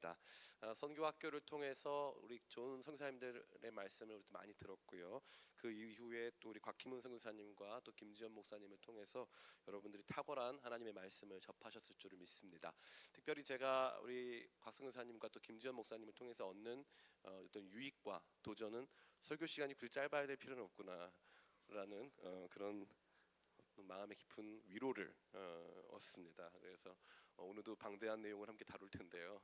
반갑습니다. 선교학교를 통해서 우리 좋은 선교사님들의 말씀을 우리 많이 들었고요. 그 이후에 또 우리 곽희문 선교사님과 또 김지현 목사님을 통해서 여러분들이 탁월한 하나님의 말씀을 접하셨을 줄을 믿습니다. 특별히 제가 우리 곽 선교사님과 또 김지현 목사님을 통해서 얻는 어떤 유익과 도전은 설교 시간이 굳이 짧아야 될 필요는 없구나라는 그런 마음의 깊은 위로를 얻습니다. 그래서 오늘도 방대한 내용을 함께 다룰 텐데요.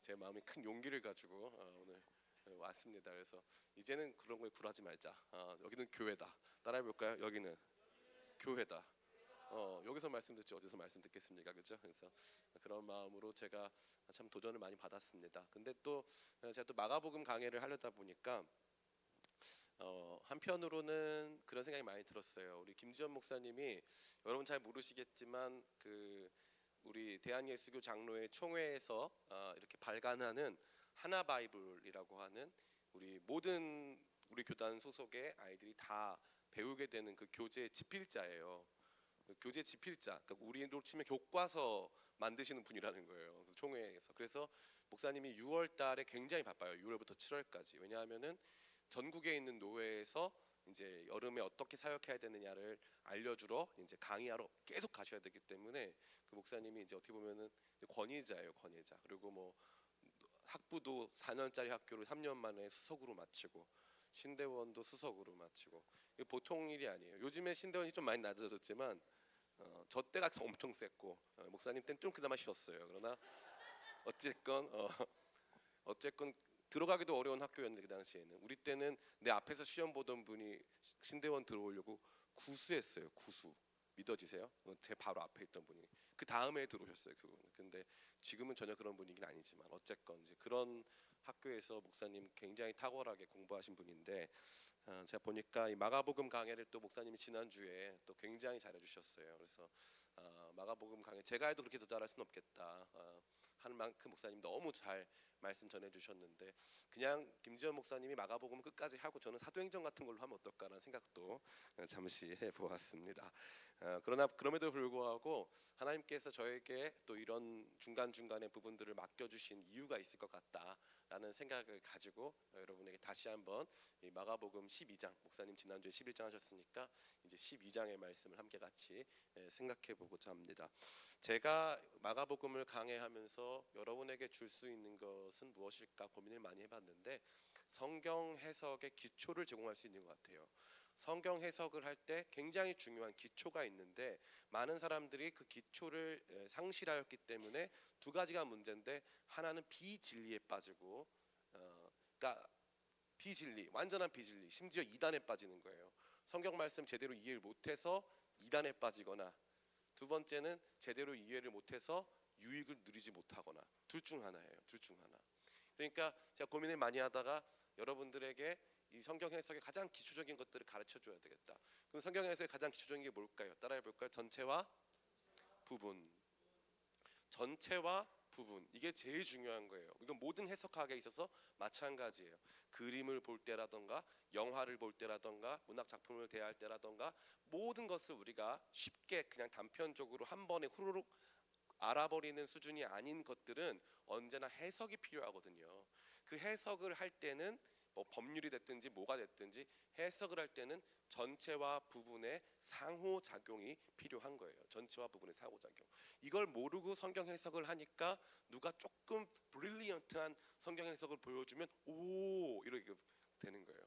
제 마음에 큰 용기를 가지고 오늘 왔습니다. 그래서 이제는 그런 거에 굴하지 말자. 여기는 교회다. 따라해 볼까요? 여기는 교회다. 여기서 말씀 듣지 어디서 말씀 듣겠습니까? 그렇죠? 그래서 그런 마음으로 제가 참 도전을 많이 받았습니다. 근데 또 제가 또 마가복음 강해를 하려다 보니까 한편으로는 그런 생각이 많이 들었어요. 우리 김지현 목사님이 여러분 잘 모르시겠지만 그 우리 대한예수교 장로회 총회에서 이렇게 발간하는 하나 바이블이라고 하는 우리 모든 우리 교단 소속의 아이들이 다 배우게 되는 그 교재 집필자예요. 그 교재 집필자, 그러니까 우리로 치면 교과서 만드시는 분이라는 거예요. 총회에서. 그래서 목사님이 6월 달에 굉장히 바빠요. 6월부터 7월까지. 왜냐하면은 전국에 있는 노회에서 이제 여름에 어떻게 사역해야 되느냐를 알려주러 이제 강의하러 계속 가셔야 되기 때문에 그 목사님이 이제 어떻게 보면은 권위자예요, 권위자. 그리고 뭐 학부도 4년짜리 학교를 3년 만에 수석으로 마치고 신대원도 수석으로 마치고 이게 보통 일이 아니에요. 요즘에 신대원이 좀 많이 낮아졌지만 저 때가 엄청 셌고 목사님 때는 좀 그나마 쉬웠어요. 그러나 어쨌건 어쨌건 들어가기도 어려운 학교였는데 그 당시에는 우리 때는 내 앞에서 시험 보던 분이 신대원 들어오려고 구수했어요. 구수. 믿어지세요? 제 바로 앞에 있던 분이 그 다음에 들어오셨어요. 그분은. 근데 지금은 전혀 그런 분위기는 아니지만 어쨌건 이제 그런 학교에서 목사님 굉장히 탁월하게 공부하신 분인데 제가 보니까 이 마가복음 강해를 또 목사님이 지난주에 또 굉장히 잘해주셨어요. 그래서 마가복음 강해 제가 해도 그렇게 더 잘할 수는 없겠다 하는 만큼 목사님 너무 잘 말씀 전해주셨는데 그냥 김지현 목사님이 마가복음 끝까지 하고 저는 사도행전 같은 걸로 하면 어떨까라는 생각도 잠시 해보았습니다. 그러나 그럼에도 불구하고 하나님께서 저에게 또 이런 중간중간의 부분들을 맡겨주신 이유가 있을 것 같다라는 생각을 가지고 여러분에게 다시 한번 이 마가복음 12장 목사님 지난주에 11장 하셨으니까 이제 12장의 말씀을 함께 같이 생각해 보고자 합니다. 제가 마가복음을 강해하면서 여러분에게 줄 수 있는 것은 무엇일까 고민을 많이 해봤는데 성경 해석의 기초를 제공할 수 있는 것 같아요. 성경 해석을 할 때 굉장히 중요한 기초가 있는데 많은 사람들이 그 기초를 상실하였기 때문에 두 가지가 문제인데 하나는 비진리에 빠지고 그러니까 비진리, 완전한 비진리, 심지어 이단에 빠지는 거예요. 성경 말씀 제대로 이해를 못해서 이단에 빠지거나 두 번째는 제대로 이해를 못해서 유익을 누리지 못하거나 둘 중 하나예요. 둘 중 하나. 그러니까 제가 고민을 많이 하다가 여러분들에게 이 성경 해석의 가장 기초적인 것들을 가르쳐 줘야 되겠다. 그럼 성경 해석의 가장 기초적인 게 뭘까요? 따라해 볼까요? 전체와 부분. 전체와 부분 이게 제일 중요한 거예요. 이건 모든 해석학에 있어서 마찬가지예요. 그림을 볼 때라던가 영화를 볼 때라던가 문학 작품을 대할 때라던가 모든 것을 우리가 쉽게 그냥 단편적으로 한 번에 후루룩 알아버리는 수준이 아닌 것들은 언제나 해석이 필요하거든요. 그 해석을 할 때는 뭐 법률이 됐든지 뭐가 됐든지 해석을 할 때는 전체와 부분의 상호작용이 필요한 거예요. 전체와 부분의 상호작용. 이걸 모르고 성경 해석을 하니까 누가 조금 브릴리언트한 성경 해석을 보여주면 오 이렇게 되는 거예요.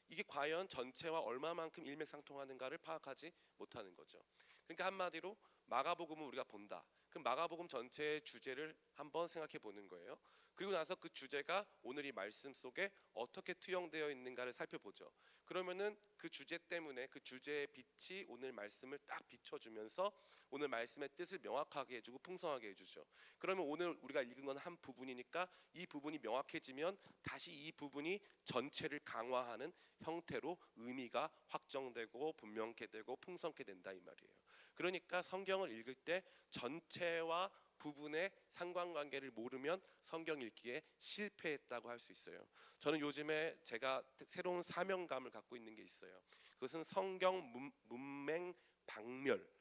이게 과연 전체와 얼마만큼 일맥상통하는가를 파악하지 못하는 거죠. 그러니까 한마디로 마가복음을 우리가 본다. 그럼 마가복음 전체의 주제를 한번 생각해 보는 거예요. 그리고 나서 그 주제가 오늘 이 말씀 속에 어떻게 투영되어 있는가를 살펴보죠. 그러면은 그 주제 때문에 그 주제의 빛이 오늘 말씀을 딱 비춰주면서 오늘 말씀의 뜻을 명확하게 해주고 풍성하게 해주죠. 그러면 오늘 우리가 읽은 건 한 부분이니까 이 부분이 명확해지면 다시 이 부분이 전체를 강화하는 형태로 의미가 확정되고 분명케 되고 풍성케 된다 이 말이에요. 그러니까 성경을 읽을 때 전체와 부분의 상관관계를 모르면 성경 읽기에 실패했다고 할 수 있어요. 저는 요즘에 제가 새로운 사명감을 갖고 있는 게 있어요. 그것은 성경 문맹 박멸.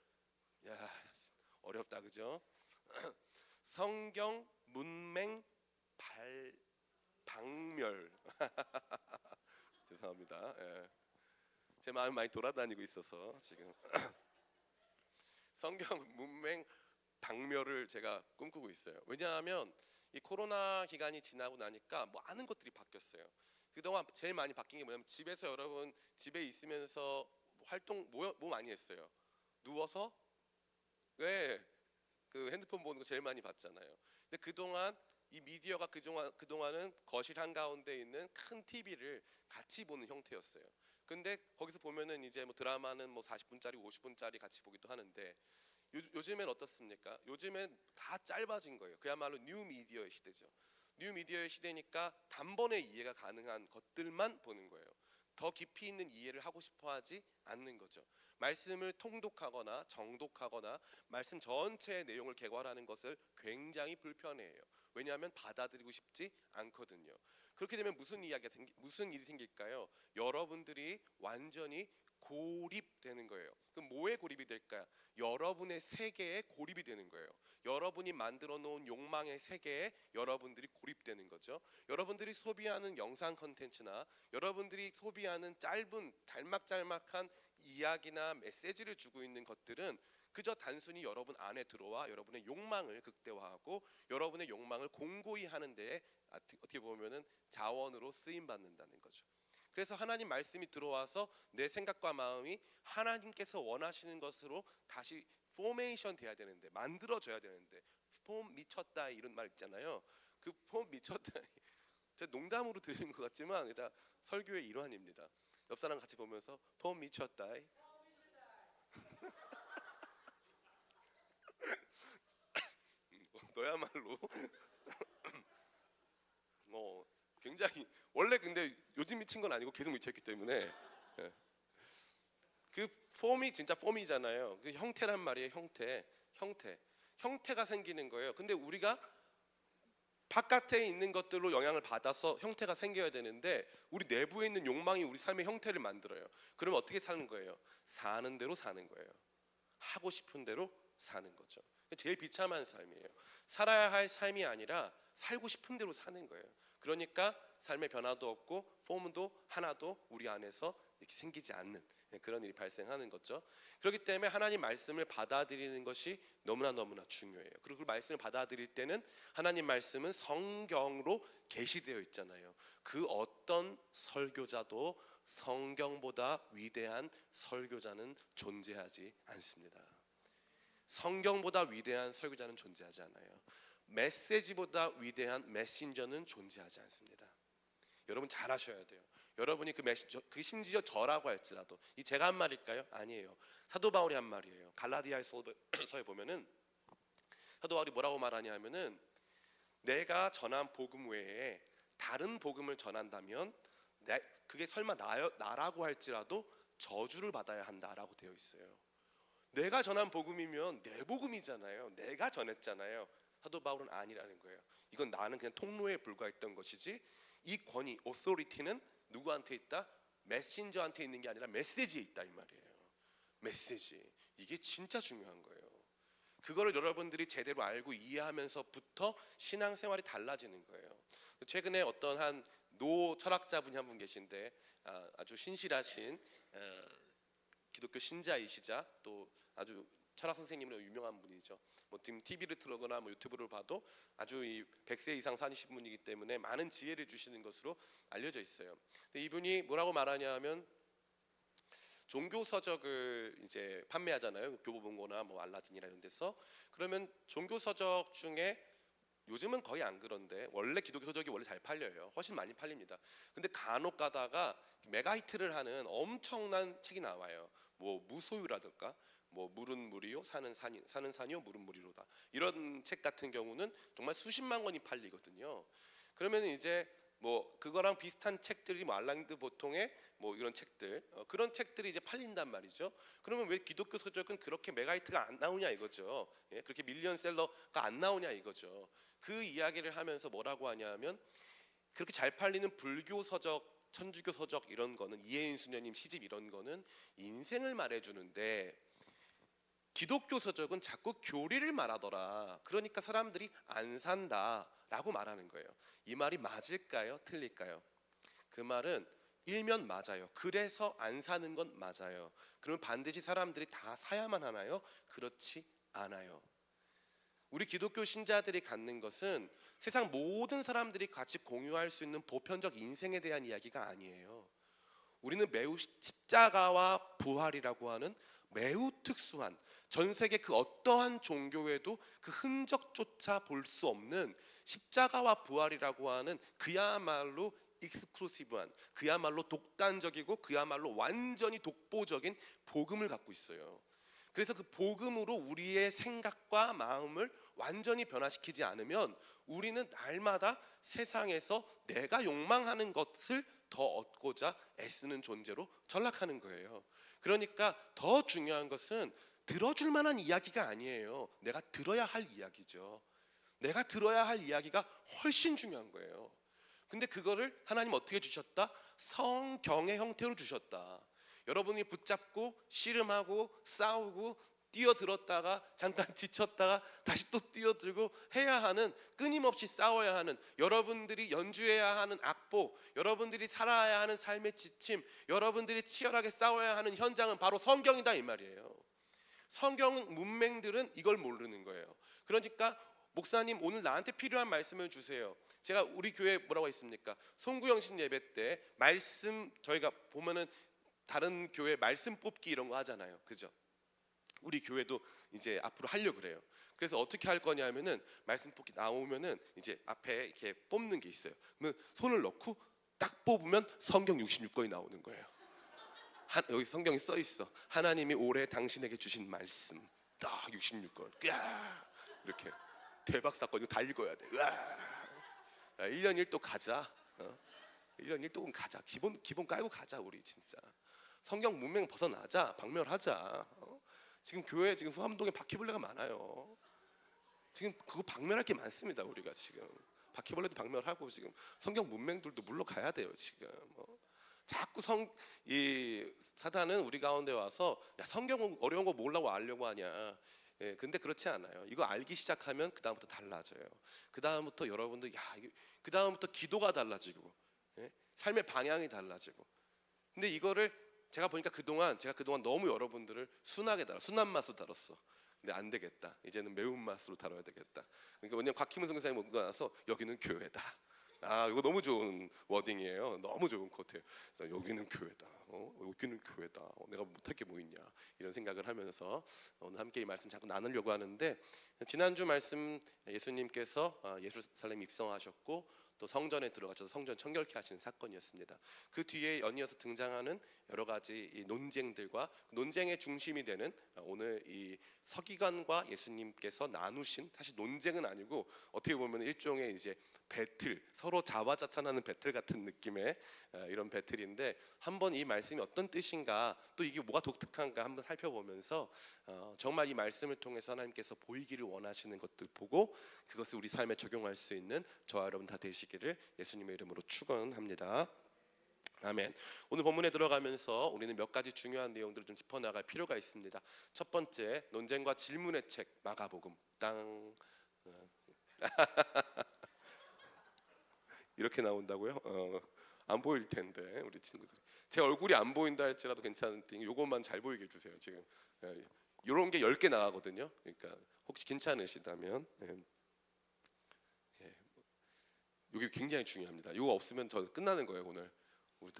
야 어렵다 그죠? 성경 문맹 죄송합니다. 예. 제 마음 많이 돌아다니고 있어서 지금 성경 문맹 박멸을 제가 꿈꾸고 있어요. 왜냐하면 이 코로나 기간이 지나고 나니까 뭐 많은 것들이 바뀌었어요. 그동안 제일 많이 바뀐 게 뭐냐면 집에서 여러분 집에 있으면서 활동 뭐 많이 했어요. 누워서 왜 그 핸드폰 보는 거 제일 많이 봤잖아요. 근데 그동안 이 미디어가 그동안은 거실 한가운데 있는 큰 TV를 같이 보는 형태였어요. 근데 거기서 보면은 이제 뭐 드라마는 뭐 40분짜리, 50분짜리 같이 보기도 하는데 요즘엔 어떻습니까? 요즘엔 다 짧아진 거예요. 그야말로 뉴 미디어의 시대죠. 뉴 미디어의 시대니까 단번에 이해가 가능한 것들만 보는 거예요. 더 깊이 있는 이해를 하고 싶어 하지 않는 거죠. 말씀을 통독하거나 정독하거나 말씀 전체의 내용을 개괄하는 것을 굉장히 불편해해요. 왜냐하면 받아들이고 싶지 않거든요. 그렇게 되면 무슨 일이 생길까요? 여러분들이 완전히 고립되는 거예요. 그럼 뭐에 고립이 될까요? 여러분의 세계에 고립이 되는 거예요. 여러분이 만들어 놓은 욕망의 세계에 여러분들이 고립되는 거죠. 여러분들이 소비하는 영상 컨텐츠나 여러분들이 소비하는 짧은 짤막짤막한 이야기나 메시지를 주고 있는 것들은 그저 단순히 여러분 안에 들어와 여러분의 욕망을 극대화하고 여러분의 욕망을 공고히 하는 데에 어떻게 보면은 자원으로 쓰임 받는다는 거죠. 그래서 하나님 말씀이 들어와서 내 생각과 마음이 하나님께서 원하시는 것으로 다시 포메이션 돼야 되는데 만들어져야 되는데 폼 미쳤다 이런 말 있잖아요. 그 폼 미쳤다 제가 농담으로 들은 것 같지만 일단 설교의 일환입니다. 옆 사람 같이 보면서 폼 미쳤다. 너야말로 뭐 굉장히 원래 근데 요즘 미친 건 아니고 계속 미쳤기 때문에 예. 그 폼이 진짜 폼이잖아요. 그 형태란 말이에요. 형태가 생기는 거예요. 근데 우리가 바깥에 있는 것들로 영향을 받아서 형태가 생겨야 되는데 우리 내부에 있는 욕망이 우리 삶의 형태를 만들어요. 그러면 어떻게 사는 거예요? 사는 대로 사는 거예요. 하고 싶은 대로 사는 거죠. 제일 비참한 삶이에요. 살아야 할 삶이 아니라 살고 싶은 대로 사는 거예요. 그러니까 삶의 변화도 없고 폼도 하나도 우리 안에서 이렇게 생기지 않는 그런 일이 발생하는 거죠. 그렇기 때문에 하나님 말씀을 받아들이는 것이 너무나 중요해요. 그리고 그 말씀을 받아들일 때는 하나님 말씀은 성경으로 계시되어 있잖아요. 그 어떤 설교자도 성경보다 위대한 설교자는 존재하지 않습니다. 성경보다 위대한 설교자는 존재하지 않아요. 메시지보다 위대한 메신저는 존재하지 않습니다. 여러분 잘 아셔야 돼요. 여러분이 그 메시저, 그 심지어 저라고 할지라도 이 제가 한 말일까요? 아니에요. 사도 바울이 한 말이에요. 갈라디아서에 보면은 사도 바울이 뭐라고 말하냐면은 내가 전한 복음 외에 다른 복음을 전한다면 그게 설마 나라고 할지라도 저주를 받아야 한다라고 되어 있어요. 내가 전한 복음이면 내 복음이잖아요. 내가 전했잖아요. 사도 바울은 아니라는 거예요. 이건 나는 그냥 통로에 불과했던 것이지 이 권위, 오소리티는 누구한테 있다? 메신저한테 있는 게 아니라 메시지에 있다 이 말이에요. 메시지. 이게 진짜 중요한 거예요. 그거를 여러분들이 제대로 알고 이해하면서부터 신앙생활이 달라지는 거예요. 최근에 어떤 한 노 철학자분이 한 분 계신데 아주 신실하신 기독교 신자이시자 또 아주 철학 선생님으로 유명한 분이죠. 뭐 지금 TV를 틀거나 뭐 유튜브를 봐도 아주 이 100세 이상 사신 분이기 때문에 많은 지혜를 주시는 것으로 알려져 있어요. 근데 이분이 뭐라고 말하냐면 종교 서적을 이제 판매하잖아요. 교보문고나 뭐 알라딘이나 이런 데서. 그러면 종교 서적 중에 요즘은 거의 안 그런데 원래 기독교 서적이 원래 잘 팔려요. 훨씬 많이 팔립니다. 근데 간혹 가다가 메가히트를 하는 엄청난 책이 나와요. 뭐 무소유라든가 뭐 물은 물이요 사는 산이요 물은 물이로다 이런 책 같은 경우는 정말 수십만 권이 팔리거든요. 그러면 이제 뭐 그거랑 비슷한 책들이 뭐 알랑드 보통의 뭐 이런 책들 그런 책들이 이제 팔린단 말이죠. 그러면 왜 기독교 서적은 그렇게 메가히트가 안 나오냐 이거죠. 예? 그렇게 밀리언셀러가 안 나오냐 이거죠. 그 이야기를 하면서 뭐라고 하냐면 그렇게 잘 팔리는 불교 서적 천주교 서적 이런 거는 이혜인 수녀님 시집 이런 거는 인생을 말해주는데 기독교 서적은 자꾸 교리를 말하더라. 그러니까 사람들이 안 산다라고 말하는 거예요. 이 말이 맞을까요? 틀릴까요? 그 말은 일면 맞아요. 그래서 안 사는 건 맞아요. 그러면 반드시 사람들이 다 사야만 하나요? 그렇지 않아요. 우리 기독교 신자들이 갖는 것은 세상 모든 사람들이 같이 공유할 수 있는 보편적 인생에 대한 이야기가 아니에요. 우리는 매우 십자가와 부활이라고 하는 매우 특수한, 전 세계 그 어떠한 종교에도 그 흔적조차 볼 수 없는 십자가와 부활이라고 하는 그야말로 익스클루시브한, 그야말로 독단적이고 그야말로 완전히 독보적인 복음을 갖고 있어요. 그래서 그 복음으로 우리의 생각과 마음을 완전히 변화시키지 않으면 우리는 날마다 세상에서 내가 욕망하는 것을 더 얻고자 애쓰는 존재로 전락하는 거예요. 그러니까 더 중요한 것은 들어줄 만한 이야기가 아니에요. 내가 들어야 할 이야기죠. 내가 들어야 할 이야기가 훨씬 중요한 거예요. 근데 그거를 하나님 어떻게 주셨다? 성경의 형태로 주셨다. 여러분이 붙잡고 씨름하고 싸우고 뛰어들었다가 잠깐 지쳤다가 다시 또 뛰어들고 해야 하는, 끊임없이 싸워야 하는, 여러분들이 연주해야 하는 악보, 여러분들이 살아야 하는 삶의 지침, 여러분들이 치열하게 싸워야 하는 현장은 바로 성경이다 이 말이에요. 성경 문맹들은 이걸 모르는 거예요. 그러니까 목사님 오늘 나한테 필요한 말씀을 주세요. 제가 우리 교회 뭐라고 했습니까? 송구영신 예배 때 말씀, 저희가 보면은 다른 교회 말씀 뽑기 이런 거 하잖아요. 그죠? 우리 교회도 이제 앞으로 하려고 그래요. 그래서 어떻게 할 거냐면은 말씀 뽑기 나오면은 이제 앞에 이렇게 뽑는 게 있어요. 그러면 손을 넣고 딱 뽑으면 성경 66권이 나오는 거예요. 여기 성경이 써 있어. 하나님이 올해 당신에게 주신 말씀 딱 66권. 이렇게 대박 사건. 이거 다 읽어야 돼. 1년 1도 가자. 1년 1독은 가자. 기본 깔고 가자. 우리 진짜 성경 문맹 벗어나자. 박멸하자. 지금 교회 지금 후암동에 바퀴벌레가 많아요. 지금 그거 박멸할 게 많습니다. 우리가 지금 바퀴벌레도 박멸하고 지금 성경 문맹들도 물러가야 돼요. 지금 자꾸 이 사단은 우리 가운데 와서 야, 성경 어려운 거 모르려고 알려고 하냐. 예, 근데 그렇지 않아요. 이거 알기 시작하면 그 다음부터 달라져요. 그 다음부터 여러분들 그 다음부터 기도가 달라지고, 예? 삶의 방향이 달라지고. 근데 이거를 제가 보니까 제가 그동안 너무 여러분들을 순하게 순한 맛으로 다뤘어. 근데 안 되겠다. 이제는 매운 맛으로 다뤄야 되겠다. 그러니까 왜냐면 곽희문 선생님이 오고 나서 여기는 교회다. 이거 너무 좋은 워딩이에요. 너무 좋은 코트예요. 여기는 교회다. 여기는 교회다. 내가 못할 게 뭐 있냐 이런 생각을 하면서 오늘 함께 이 말씀 자꾸 나누려고 하는데, 지난주 말씀 예수님께서 예루살렘 입성하셨고 또 성전에 들어가셔서 성전 청결케 하시는 사건이었습니다. 그 뒤에 연이어서 등장하는 여러 가지 이 논쟁들과 논쟁의 중심이 되는 오늘 이 서기관과 예수님께서 나누신, 사실 논쟁은 아니고 어떻게 보면 일종의 이제 배틀, 서로 자화자찬하는 배틀 같은 느낌의 이런 배틀인데, 한번 이 말씀이 어떤 뜻인가, 또 이게 뭐가 독특한가 한번 살펴보면서 정말 이 말씀을 통해서 하나님께서 보이기를 원하시는 것들 보고 그것을 우리 삶에 적용할 수 있는 저와 여러분 다 되시기를 예수님의 이름으로 축원합니다. 아멘. 오늘 본문에 들어가면서 우리는 몇 가지 중요한 내용들을 좀 짚어나갈 필요가 있습니다. 첫 번째, 논쟁과 질문의 책 마가복음. 땅 이렇게 나온다고요? 안 보일 텐데 우리 친구들이. 제 얼굴이 안 보인다 할지라도 괜찮은데 요것만 잘 보이게 해주세요. 지금 이런 게 10개 나가거든요. 그러니까 혹시 괜찮으시다면 이게 굉장히 중요합니다. 이거 없으면 저 끝나는 거예요 오늘. 우리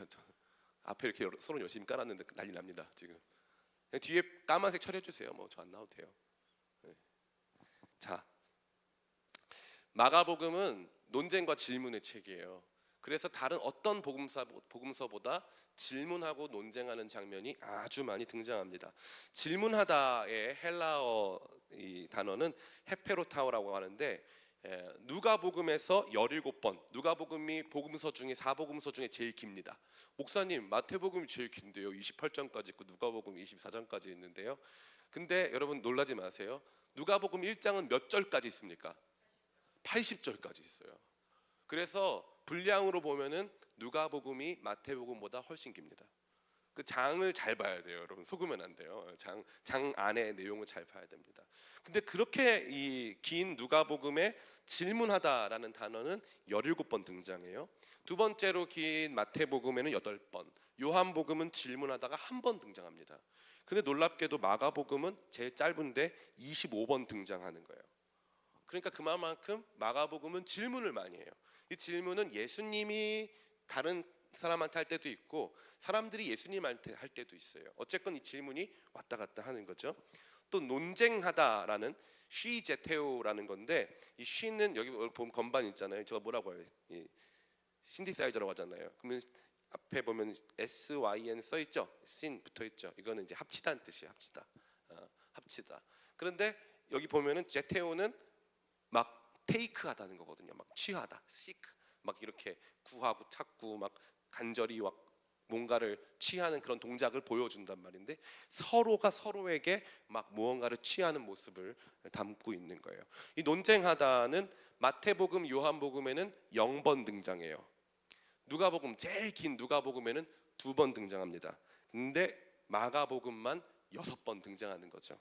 앞에 이렇게 서로 열심히 깔았는데 난리 납니다 지금. 그냥 뒤에 까만색 처리해 주세요. 뭐 저 안 나와도 돼요. 자, 마가복음은 논쟁과 질문의 책이에요. 그래서 다른 어떤 복음서보다 질문하고 논쟁하는 장면이 아주 많이 등장합니다. 질문하다의 헬라어 이 단어는 헤페로타오라고 하는데, 누가복음에서 17번, 누가복음이 복음서 중에 4복음서 중에 제일 깁니다. 목사님 마태복음이 제일 긴데요. 28장까지 있고 누가복음 24장까지 있는데요. 근데 여러분 놀라지 마세요. 누가복음 1장은 몇 절까지 있습니까? 80절까지 있어요. 그래서 분량으로 보면은 누가복음이 마태복음보다 훨씬 깁니다. 그 장을 잘 봐야 돼요, 여러분. 속으면 안 돼요. 장 안의 내용을 잘 봐야 됩니다. 근데 그렇게 이 긴 누가복음에 질문하다라는 단어는 17번 등장해요. 두 번째로 긴 마태복음에는 8번, 요한복음은 질문하다가 한 번 등장합니다. 근데 놀랍게도 마가복음은 제일 짧은데 25번 등장하는 거예요. 그러니까 그만큼 마가복음은 질문을 많이 해요. 이 질문은 예수님이 다른 사람한테 할 때도 있고 사람들이 예수님한테 할 때도 있어요. 어쨌건 이 질문이 왔다 갔다 하는 거죠. 또 논쟁하다라는 쉬제테오라는 건데, 이 쉬는 여기 보면 건반 있잖아요. 저거 뭐라고 해요? 이 신디사이저라고 하잖아요. 그러면 앞에 보면 SYN 써 있죠. 신 붙어 있죠. 이거는 이제 합치다는 뜻이에요. 합치다. 그런데 여기 보면은 제테오는 막 테이크하다는 거거든요. 막 취하다, 시크, 막 이렇게 구하고 찾고 막 간절히 막 뭔가를 취하는 그런 동작을 보여준단 말인데, 서로가 서로에게 막 무언가를 취하는 모습을 담고 있는 거예요. 이 논쟁하다는 마태복음, 요한복음에는 0번 등장해요. 누가복음, 제일 긴 누가복음에는 2번 등장합니다. 근데 마가복음만 6번 등장하는 거죠.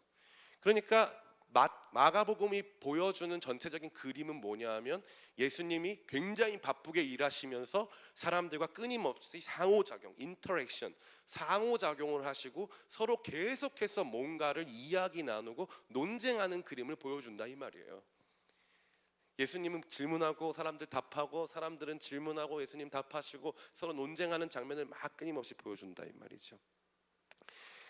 그러니까 마가복음이 보여주는 전체적인 그림은 뭐냐 하면, 예수님이 굉장히 바쁘게 일하시면서 사람들과 끊임없이 상호작용, 인터랙션, 상호작용을 하시고 서로 계속해서 뭔가를 이야기 나누고 논쟁하는 그림을 보여준다 이 말이에요. 예수님은 질문하고 사람들 답하고, 사람들은 질문하고 예수님 답하시고 서로 논쟁하는 장면을 막 끊임없이 보여준다 이 말이죠.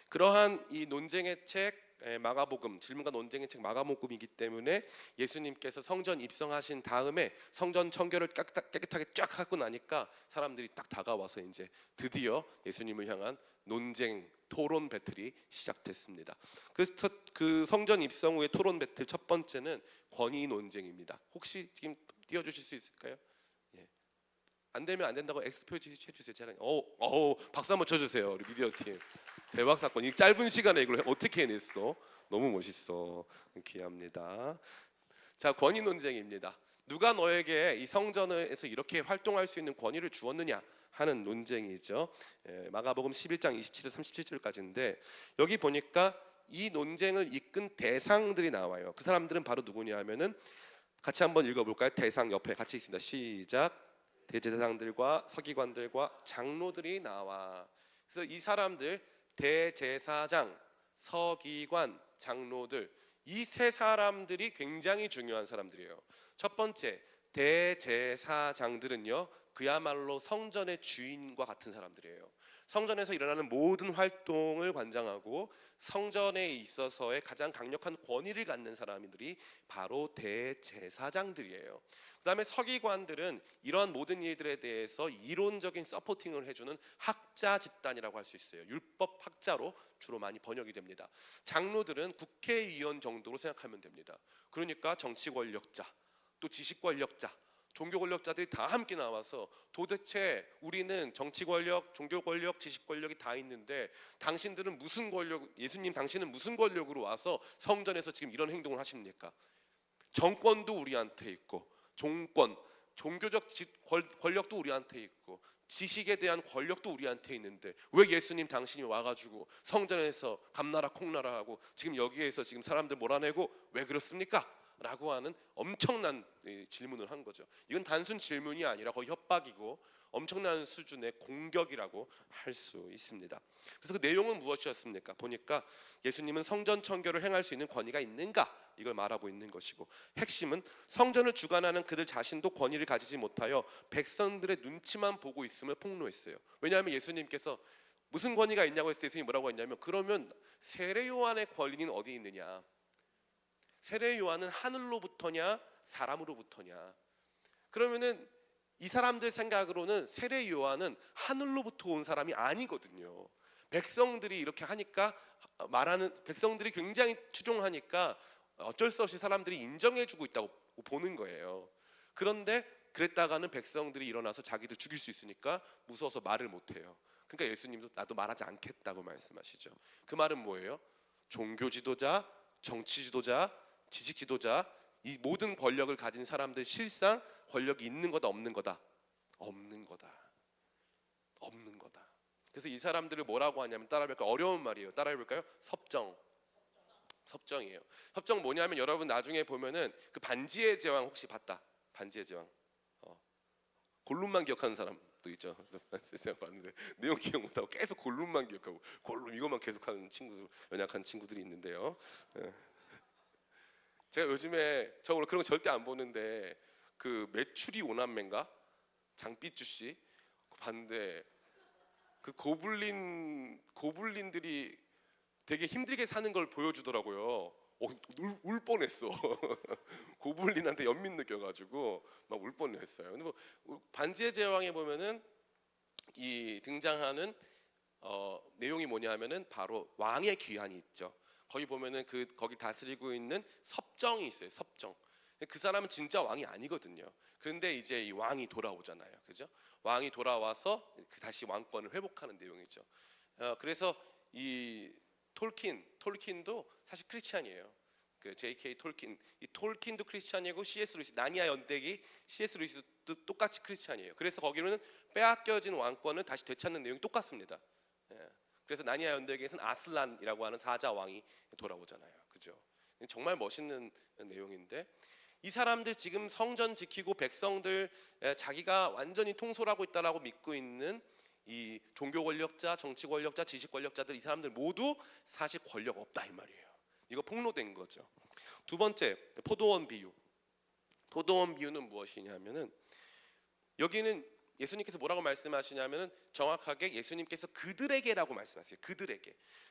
그러한 이 논쟁의 책 마가복음, 질문과 논쟁의 책 마가복음이기 때문에 예수님께서 성전 입성하신 다음에 성전 청결을 깨끗하게 쫙 하고 나니까 사람들이 딱 다가와서 이제 드디어 예수님을 향한 논쟁, 토론 배틀이 시작됐습니다. 그래서 그 성전 입성 후의 토론 배틀 첫 번째는 권위 논쟁입니다. 혹시 지금 띄워주실 수 있을까요? 예. 안 되면 안 된다고 X 표시 해주세요. 제가 박수 한번 쳐주세요. 우리 미디어 팀 대박 사건. 이 짧은 시간에 이걸 어떻게 해냈어? 너무 멋있어. 귀합니다. 자, 권위 논쟁입니다. 누가 너에게 이 성전에서 이렇게 활동할 수 있는 권위를 주었느냐 하는 논쟁이죠. 마가복음 11장 27절 37절까지인데 여기 보니까 이 논쟁을 이끈 대상들이 나와요. 그 사람들은 바로 누구냐 하면은, 같이 한번 읽어볼까요? 대상 옆에 같이 있습니다. 시작. 대제사장들과 서기관들과 장로들이 나와. 그래서 이 사람들, 대제사장, 서기관, 장로들, 이 세 사람들이 굉장히 중요한 사람들이에요. 첫 번째, 대제사장들은요, 그야말로 성전의 주인과 같은 사람들이에요. 성전에서 일어나는 모든 활동을 관장하고 성전에 있어서의 가장 강력한 권위를 갖는 사람들이 바로 대제사장들이에요. 그다음에 서기관들은 이러한 모든 일들에 대해서 이론적인 서포팅을 해주는 학자 집단이라고 할 수 있어요. 율법 학자로 주로 많이 번역이 됩니다. 장로들은 국회의원 정도로 생각하면 됩니다. 그러니까 정치 권력자, 또 지식 권력자, 종교 권력자들이 다 함께 나와서 도대체 우리는 정치 권력, 종교 권력, 지식 권력이 다 있는데 당신들은 무슨 권력, 예수님 당신은 무슨 권력으로 와서 성전에서 지금 이런 행동을 하십니까? 정권도 우리한테 있고, 종권, 종교적 권력도 우리한테 있고, 지식에 대한 권력도 우리한테 있는데 왜 예수님 당신이 와가지고 성전에서 감나라 콩나라 하고 지금 여기에서 지금 사람들 몰아내고 왜 그렇습니까? 라고 하는 엄청난 질문을 한 거죠. 이건 단순 질문이 아니라 거의 협박이고 엄청난 수준의 공격이라고 할 수 있습니다. 그래서 그 내용은 무엇이었습니까? 보니까 예수님은 성전 청결을 행할 수 있는 권위가 있는가? 이걸 말하고 있는 것이고, 핵심은 성전을 주관하는 그들 자신도 권위를 가지지 못하여 백성들의 눈치만 보고 있음을 폭로했어요. 왜냐하면 예수님께서 무슨 권위가 있냐고 했을 때 예수님이 뭐라고 했냐면, 그러면 세례 요한의 권위는 어디 있느냐? 세례 요한은 하늘로부터냐 사람으로부터냐? 그러면은 이 사람들 생각으로는 세례 요한은 하늘로부터 온 사람이 아니거든요. 백성들이 이렇게 하니까, 말하는 백성들이 굉장히 추종하니까 어쩔 수 없이 사람들이 인정해주고 있다고 보는 거예요. 그런데 그랬다가는 백성들이 일어나서 자기들 죽일 수 있으니까 무서워서 말을 못해요. 그러니까 예수님도 나도 말하지 않겠다고 말씀하시죠. 그 말은 뭐예요? 종교 지도자, 정치 지도자, 지식 지도자, 이 모든 권력을 가진 사람들 실상 권력이 있는 거다 없는 거다? 없는 거다. 없는 거다. 그래서 이 사람들을 뭐라고 하냐면 따라해볼까요? 어려운 말이에요. 따라해볼까요? 섭정이에요. 섭정 뭐냐면 여러분 나중에 보면은 그 반지의 제왕 혹시 봤다? 반지의 제왕. 골룸만 기억하는 사람도 있죠. 제가 봤는데 내용 기억 못하고 계속 골룸만 기억하고 골룸 이것만 계속하는 친구, 연약한 친구들이 있는데요. 예. 제가 요즘에 저 오늘 그런 거 절대 안 보는데 그 메추리 오남매인가 장삐쭈 씨 봤는데 그 고블린들이 되게 힘들게 사는 걸 보여주더라고요. 울 뻔했어. 고블린한테 연민 느껴가지고 막 울 뻔했어요. 근데 뭐 반지의 제왕에 보면은 이 등장하는 내용이 뭐냐면은 바로 왕의 귀환이 있죠. 거기 보면은 거기 다스리고 있는 섭정이 있어요. 섭정. 그 사람은 진짜 왕이 아니거든요. 그런데 이제 이 왕이 돌아오잖아요. 그죠? 왕이 돌아와서 다시 왕권을 회복하는 내용이죠. 그래서 이 톨킨도 사실 크리스찬이에요. 그 J.K. 톨킨, 이 톨킨도 크리스찬이고 C.S. 루이스, 나니아 연대기 C.S. 루이스도 똑같이 크리스찬이에요. 그래서 거기는 빼앗겨진 왕권을 다시 되찾는 내용이 똑같습니다. 예. 그래서 나니아 연대기에서는 아슬란이라고 하는 사자 왕이 돌아오잖아요. 그죠? 정말 멋있는 내용인데 이 사람들 지금 성전 지키고 백성들 자기가 완전히 통솔하고 있다라고 믿고 있는 이 종교 권력자, 정치 권력자, 지식 권력자들 이 사람들 모두 사실 권력 없다 이 말이에요. 이거 폭로된 거죠. 두 번째, 포도원 비유. 포도원 비유는 무엇이냐면은 여기는 예수님께서 뭐라고 말씀하시냐면은 정확하게 예수님께서 그들에게라고 말씀하세요.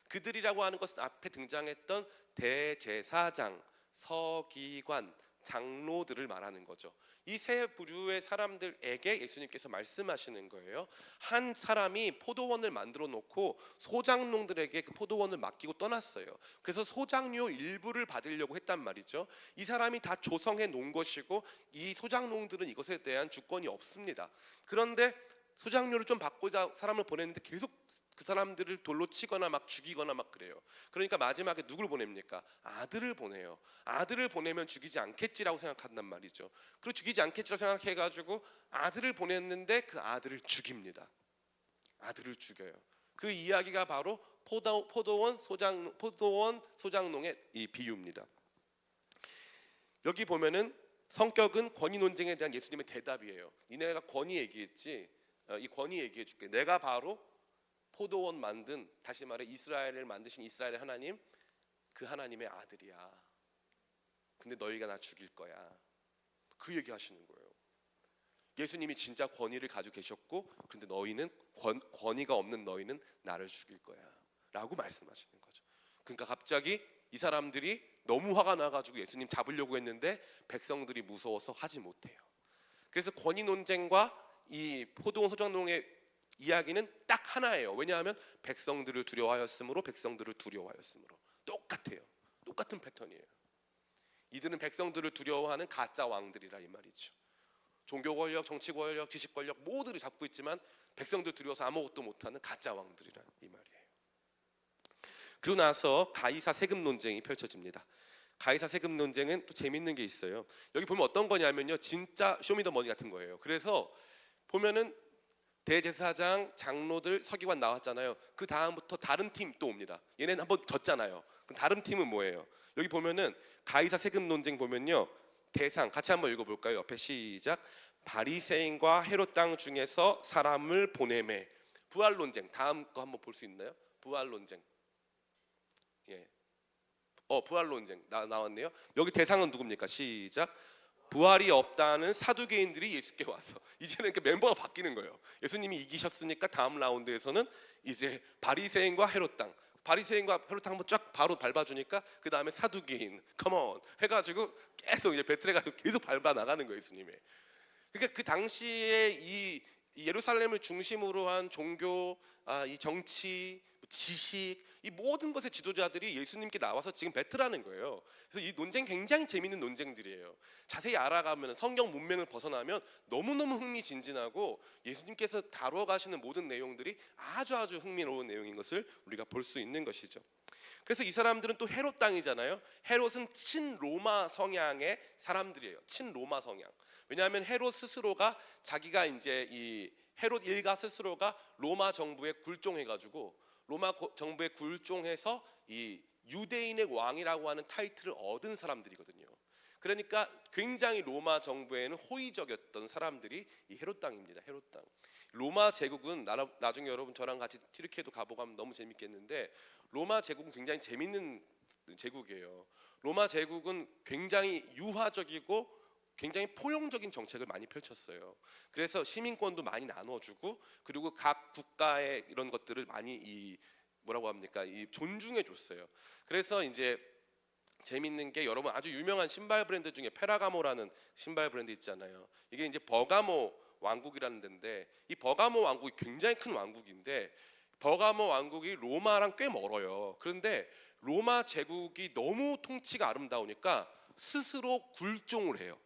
그들이라고 하는 것은 앞에 등장했던 대제사장, 서기관, 장로들을 말하는 거죠. 이 세 부류의 사람들에게 예수님께서 말씀하시는 거예요. 한 사람이 포도원을 만들어 놓고 소장농들에게 그 포도원을 맡기고 떠났어요. 그래서 소장료 일부를 받으려고 했단 말이죠. 이 사람이 다 조성해 놓은 것이고 이 소장농들은 이것에 대한 주권이 없습니다. 그런데 소장료를 좀 받고자 사람을 보냈는데 계속 그 사람들을 돌로 치거나 막 죽이거나 막 그래요. 그러니까 마지막에 누굴 보냅니까? 아들을 보내요. 아들을 보내면 죽이지 않겠지라고 생각한단 말이죠. 그리고 죽이지 않겠지라고 생각해가지고 아들을 보냈는데 그 아들을 죽입니다. 아들을 죽여요. 그 이야기가 바로 포도원 소장농의 이 비유입니다. 여기 보면은 성격은 권위 논쟁에 대한 예수님의 대답이에요. 니네가 권위 얘기했지. 이 권위 얘기해 줄게. 내가 바로 포도원 만든, 다시 말해 이스라엘을 만드신 이스라엘의 하나님, 그 하나님의 아들이야. 근데 너희가 나 죽일 거야. 그 얘기 하시는 거예요. 예수님이 진짜 권위를 가지고 계셨고 근데 너희는 권위가 없는 너희는 나를 죽일 거야 라고 말씀하시는 거죠. 그러니까 갑자기 이 사람들이 너무 화가 나가지고 예수님 잡으려고 했는데 백성들이 무서워서 하지 못해요. 그래서 권위 논쟁과 이 포도원 소장농의 이야기는 딱 하나예요. 왜냐하면 백성들을 두려워하였으므로 똑같아요. 똑같은 패턴이에요. 이들은 백성들을 두려워하는 가짜 왕들이라 이 말이죠. 종교 권력, 정치 권력, 지식 권력 모두를 잡고 있지만 백성들 두려워서 아무것도 못하는 가짜 왕들이라 이 말이에요. 그리고 나서 가이사 세금 논쟁이 펼쳐집니다. 가이사 세금 논쟁은 또 재밌는 게 있어요. 여기 보면 어떤 거냐면요, 진짜 쇼미더머니 같은 거예요. 그래서 보면은 대제사장, 장로들, 서기관 나왔잖아요. 그 다음부터 다른 팀 또 옵니다. 얘네는 한번 졌잖아요. 그럼 다른 팀은 뭐예요? 여기 보면은 가이사 세금 논쟁 보면요, 대상 같이 한번 읽어볼까요? 옆에 시작. 바리새인과 헤롯 땅 중에서 사람을 보내매. 부활 논쟁. 다음 거 한번 볼 수 있나요? 부활 논쟁. 예. 부활 논쟁 나왔네요. 여기 대상은 누굽니까? 시작. 부활이 없다는 사두개인들이 예수께 와서 이제는 그 멤버가 바뀌는 거예요. 예수님이 이기셨으니까 다음 라운드에서는 이제 바리새인과 헤롯 땅, 바리새인과 헤롯 땅 한번 쫙 바로 밟아주니까 그 다음에 사두개인, 컴온 해가지고 계속 이제 배틀해가지고 계속 밟아 나가는 거예요, 예수님이. 그러니까 그 당시에 이 예루살렘을 중심으로 한 종교, 이 정치, 지식, 이 모든 것의 지도자들이 예수님께 나와서 지금 배틀하는 거예요. 그래서 이 논쟁 굉장히 재밌는 논쟁들이에요. 자세히 알아가면 성경 문맥을 벗어나면 너무너무 흥미진진하고 예수님께서 다뤄가시는 모든 내용들이 아주 흥미로운 내용인 것을 우리가 볼 수 있는 것이죠. 그래서 이 사람들은 또 헤롯 땅이잖아요. 헤롯은 친로마 성향의 사람들이에요. 친로마 성향. 왜냐하면 헤롯 스스로가 자기가 이제 이 헤롯 일가 스스로가 로마 정부에 굴종해가지고 정부에 굴종해서 이 유대인의 왕이라고 하는 타이틀을 얻은 사람들이거든요. 그러니까 굉장히 로마 정부에는 호의적이었던 사람들이 이 헤롯 당입니다. 헤롯 당. 로마 제국은 나중에 여러분 저랑 같이 튀르키예도 가보고 하면 너무 재밌겠는데, 로마 제국은 굉장히 재밌는 제국이에요. 로마 제국은 굉장히 유화적이고 굉장히 포용적인 정책을 많이 펼쳤어요. 그래서 시민권도 많이 나눠주고, 그리고 각 국가의 이런 것들을 많이 뭐라고 합니까? 존중해 줬어요. 그래서 이제 재밌는 게, 여러분 아주 유명한 신발 브랜드 중에 페라가모라는 신발 브랜드 있잖아요. 이게 이제 버가모 왕국이라는 데인데, 이 버가모 왕국이 굉장히 큰 왕국인데, 버가모 왕국이 로마랑 꽤 멀어요. 그런데 로마 제국이 너무 통치가 아름다우니까 스스로 굴종을 해요.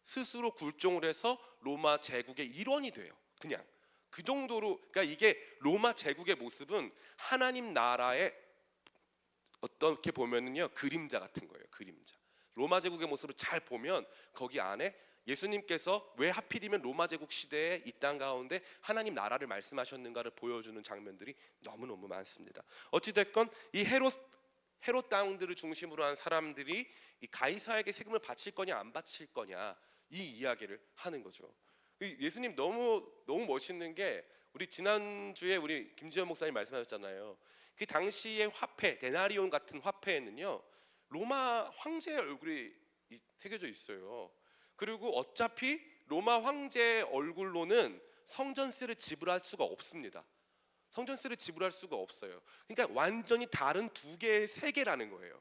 스스로 굴종을 해서 로마 제국의 일원이 돼요. 그냥 그 정도로. 그러니까 이게 로마 제국의 모습은 하나님 나라의 어떻게 보면은요, 그림자 같은 거예요. 그림자. 로마 제국의 모습을 잘 보면 거기 안에 예수님께서 왜 하필이면 로마 제국 시대에 이 땅 가운데 하나님 나라를 말씀하셨는가를 보여주는 장면들이 너무너무 많습니다. 어찌됐건 이 헤롯 당들을 중심으로 한 사람들이 이 가이사에게 세금을 바칠 거냐 안 바칠 거냐, 이 이야기를 하는 거죠. 예수님 너무 멋있는 게, 우리 지난주에 우리 김지현 목사님 말씀하셨잖아요. 그 당시의 화폐, 데나리온 같은 화폐에는요, 로마 황제의 얼굴이 새겨져 있어요. 그리고 어차피 로마 황제의 얼굴로는 성전세를 지불할 수가 없습니다. 성전세를 지불할 수가 없어요. 그러니까 완전히 다른 두 개의 세계라는 거예요.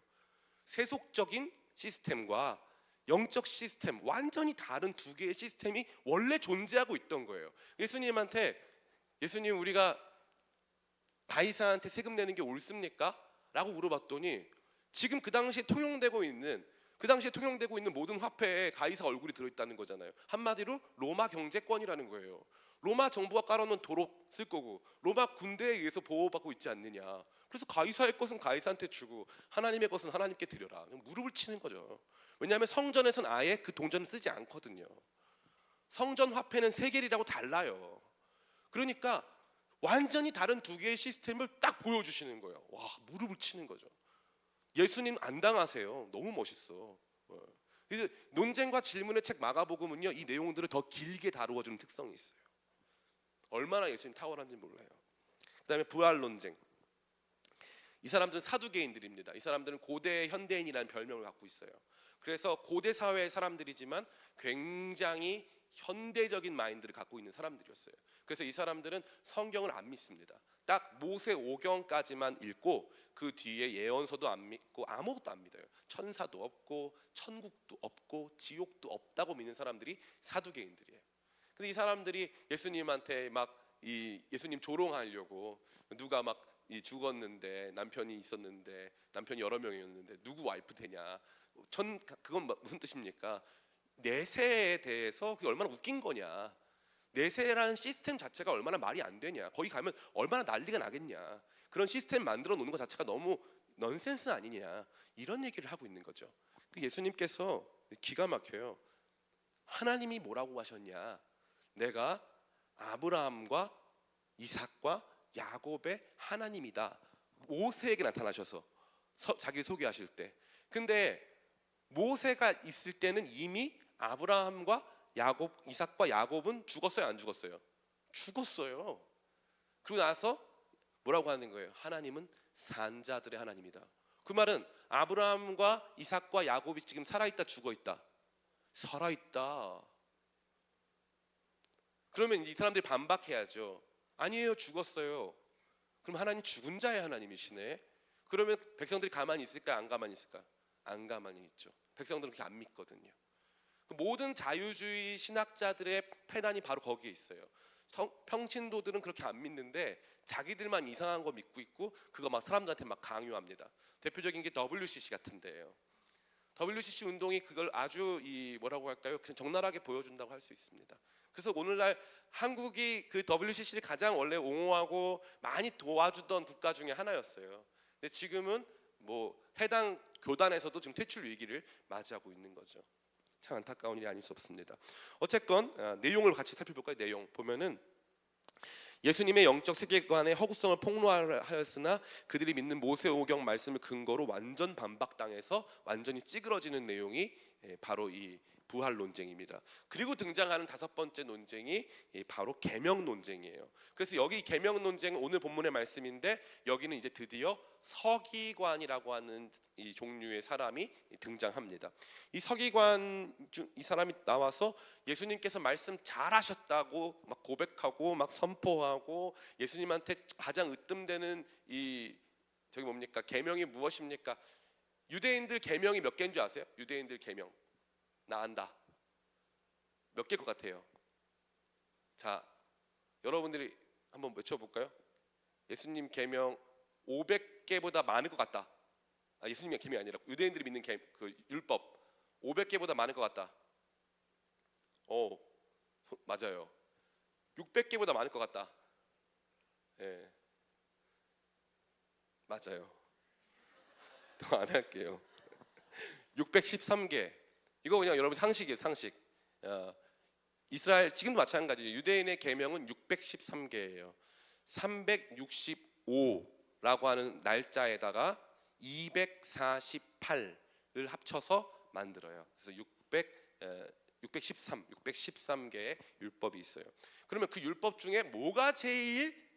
세속적인 시스템과 영적 시스템, 완전히 다른 두 개의 시스템이 원래 존재하고 있던 거예요. 예수님 우리가 가이사한테 세금 내는 게 옳습니까? 라고 물어봤더니, 지금 그 당시에 통용되고 있는 모든 화폐에 가이사 얼굴이 들어있다는 거잖아요. 한마디로 로마 경제권이라는 거예요. 로마 정부가 깔아놓은 도로 쓸 거고, 로마 군대에 의해서 보호받고 있지 않느냐. 그래서 가이사의 것은 가이사한테 주고 하나님의 것은 하나님께 드려라. 무릎을 치는 거죠. 왜냐하면 성전에서는 아예 그 동전을 쓰지 않거든요. 성전 화폐는 세겔이라고 달라요. 그러니까 완전히 다른 두 개의 시스템을 딱 보여주시는 거예요. 와, 무릎을 치는 거죠. 예수님 안 당하세요. 너무 멋있어. 그래서 논쟁과 질문의 책 마가복음은요, 이 내용들을 더 길게 다루어주는 특성이 있어요. 얼마나 예수님 탁월한지 몰라요. 그다음에 부활 논쟁. 이 사람들은 사두개인들입니다. 이 사람들은 고대 현대인이라는 별명을 갖고 있어요. 그래서 고대 사회의 사람들이지만 굉장히 현대적인 마인드를 갖고 있는 사람들이었어요. 그래서 이 사람들은 성경을 안 믿습니다. 딱 모세 오경까지만 읽고 그 뒤에 예언서도 안 믿고 아무것도 안 믿어요. 천사도 없고 천국도 없고 지옥도 없다고 믿는 사람들이 사두개인들이에요. 근데 이 사람들이 예수님한테 예수님 조롱하려고, 누가 죽었는데 남편이 있었는데, 남편이 여러 명이었는데 누구 와이프 되냐, 그건 무슨 뜻입니까? 내세에 대해서 그게 얼마나 웃긴 거냐, 내세라는 시스템 자체가 얼마나 말이 안 되냐, 거기 가면 얼마나 난리가 나겠냐, 그런 시스템 만들어 놓는 것 자체가 너무 넌센스 아니냐, 이런 얘기를 하고 있는 거죠. 예수님께서 기가 막혀요. 하나님이 뭐라고 하셨냐? 내가 아브라함과 이삭과 야곱의 하나님이다. 모세에게 나타나셔서 자기를 소개하실 때. 근데 모세가 있을 때는 이미 아브라함과 이삭과 야곱은 죽었어요, 안 죽었어요? 죽었어요. 그리고 나서 뭐라고 하는 거예요? 하나님은 산자들의 하나님이다. 그 말은 아브라함과 이삭과 야곱이 지금 살아있다, 죽어있다? 살아있다. 그러면 이 사람들이 반박해야죠. 아니에요, 죽었어요. 그럼 하나님 죽은 자의 하나님이시네. 그러면 백성들이 가만히 있을까, 안 가만히 있을까? 안 가만히 있죠. 백성들은 그렇게 안 믿거든요. 모든 자유주의 신학자들의 패단이 바로 거기에 있어요. 평신도들은 그렇게 안 믿는데 자기들만 이상한 거 믿고 있고, 그거 사람들한테 강요합니다. 대표적인 게 WCC 같은데요. WCC 운동이 그걸 아주 뭐라고 할까요? 그냥 적나라하게 보여준다고 할 수 있습니다. 그래서 오늘날 한국이 그 WCC를 가장 원래 옹호하고 많이 도와주던 국가 중에 하나였어요. 근데 지금은 해당 교단에서도 지금 퇴출 위기를 맞이하고 있는 거죠. 참 안타까운 일이 아닐 수 없습니다. 어쨌건 내용을 같이 살펴볼까요? 내용 보면은 예수님의 영적 세계관의 허구성을 폭로하였으나 그들이 믿는 모세오경 말씀을 근거로 완전 반박당해서 완전히 찌그러지는 내용이 바로 이 부활 논쟁입니다. 그리고 등장하는 다섯 번째 논쟁이 바로 계명 논쟁이에요. 그래서 여기 계명 논쟁은 오늘 본문의 말씀인데 여기는 이제 드디어 서기관이라고 하는 이 종류의 사람이 등장합니다. 이 서기관 이 사람이 나와서 예수님께서 말씀 잘하셨다고 막 고백하고 막 선포하고 예수님한테 가장 으뜸되는 이 저기 뭡니까? 계명이 무엇입니까? 유대인들 계명이 몇 개인 줄 아세요? 유대인들 계명 나 안다. 몇 개일 것 같아요? 자, 여러분들이 한번 외쳐볼까요? 예수님 계명 500개보다 많을 것 같다. 예수님의 계명이 아니라 유대인들이 믿는 그 율법 500개보다 많을 것 같다. 맞아요. 600개보다 많을 것 같다. 예, 맞아요. 더 안 할게요. 613개. 이거 그냥 여러분 상식이에요, 상식. 이스라엘 지금도 마찬가지예요. 유대인의 계명은 613개예요. 365라고 하는 날짜에다가 248을 합쳐서 만들어요. 그래서 613개의 율법이 있어요. 그러면 그 율법 중에 뭐가 제일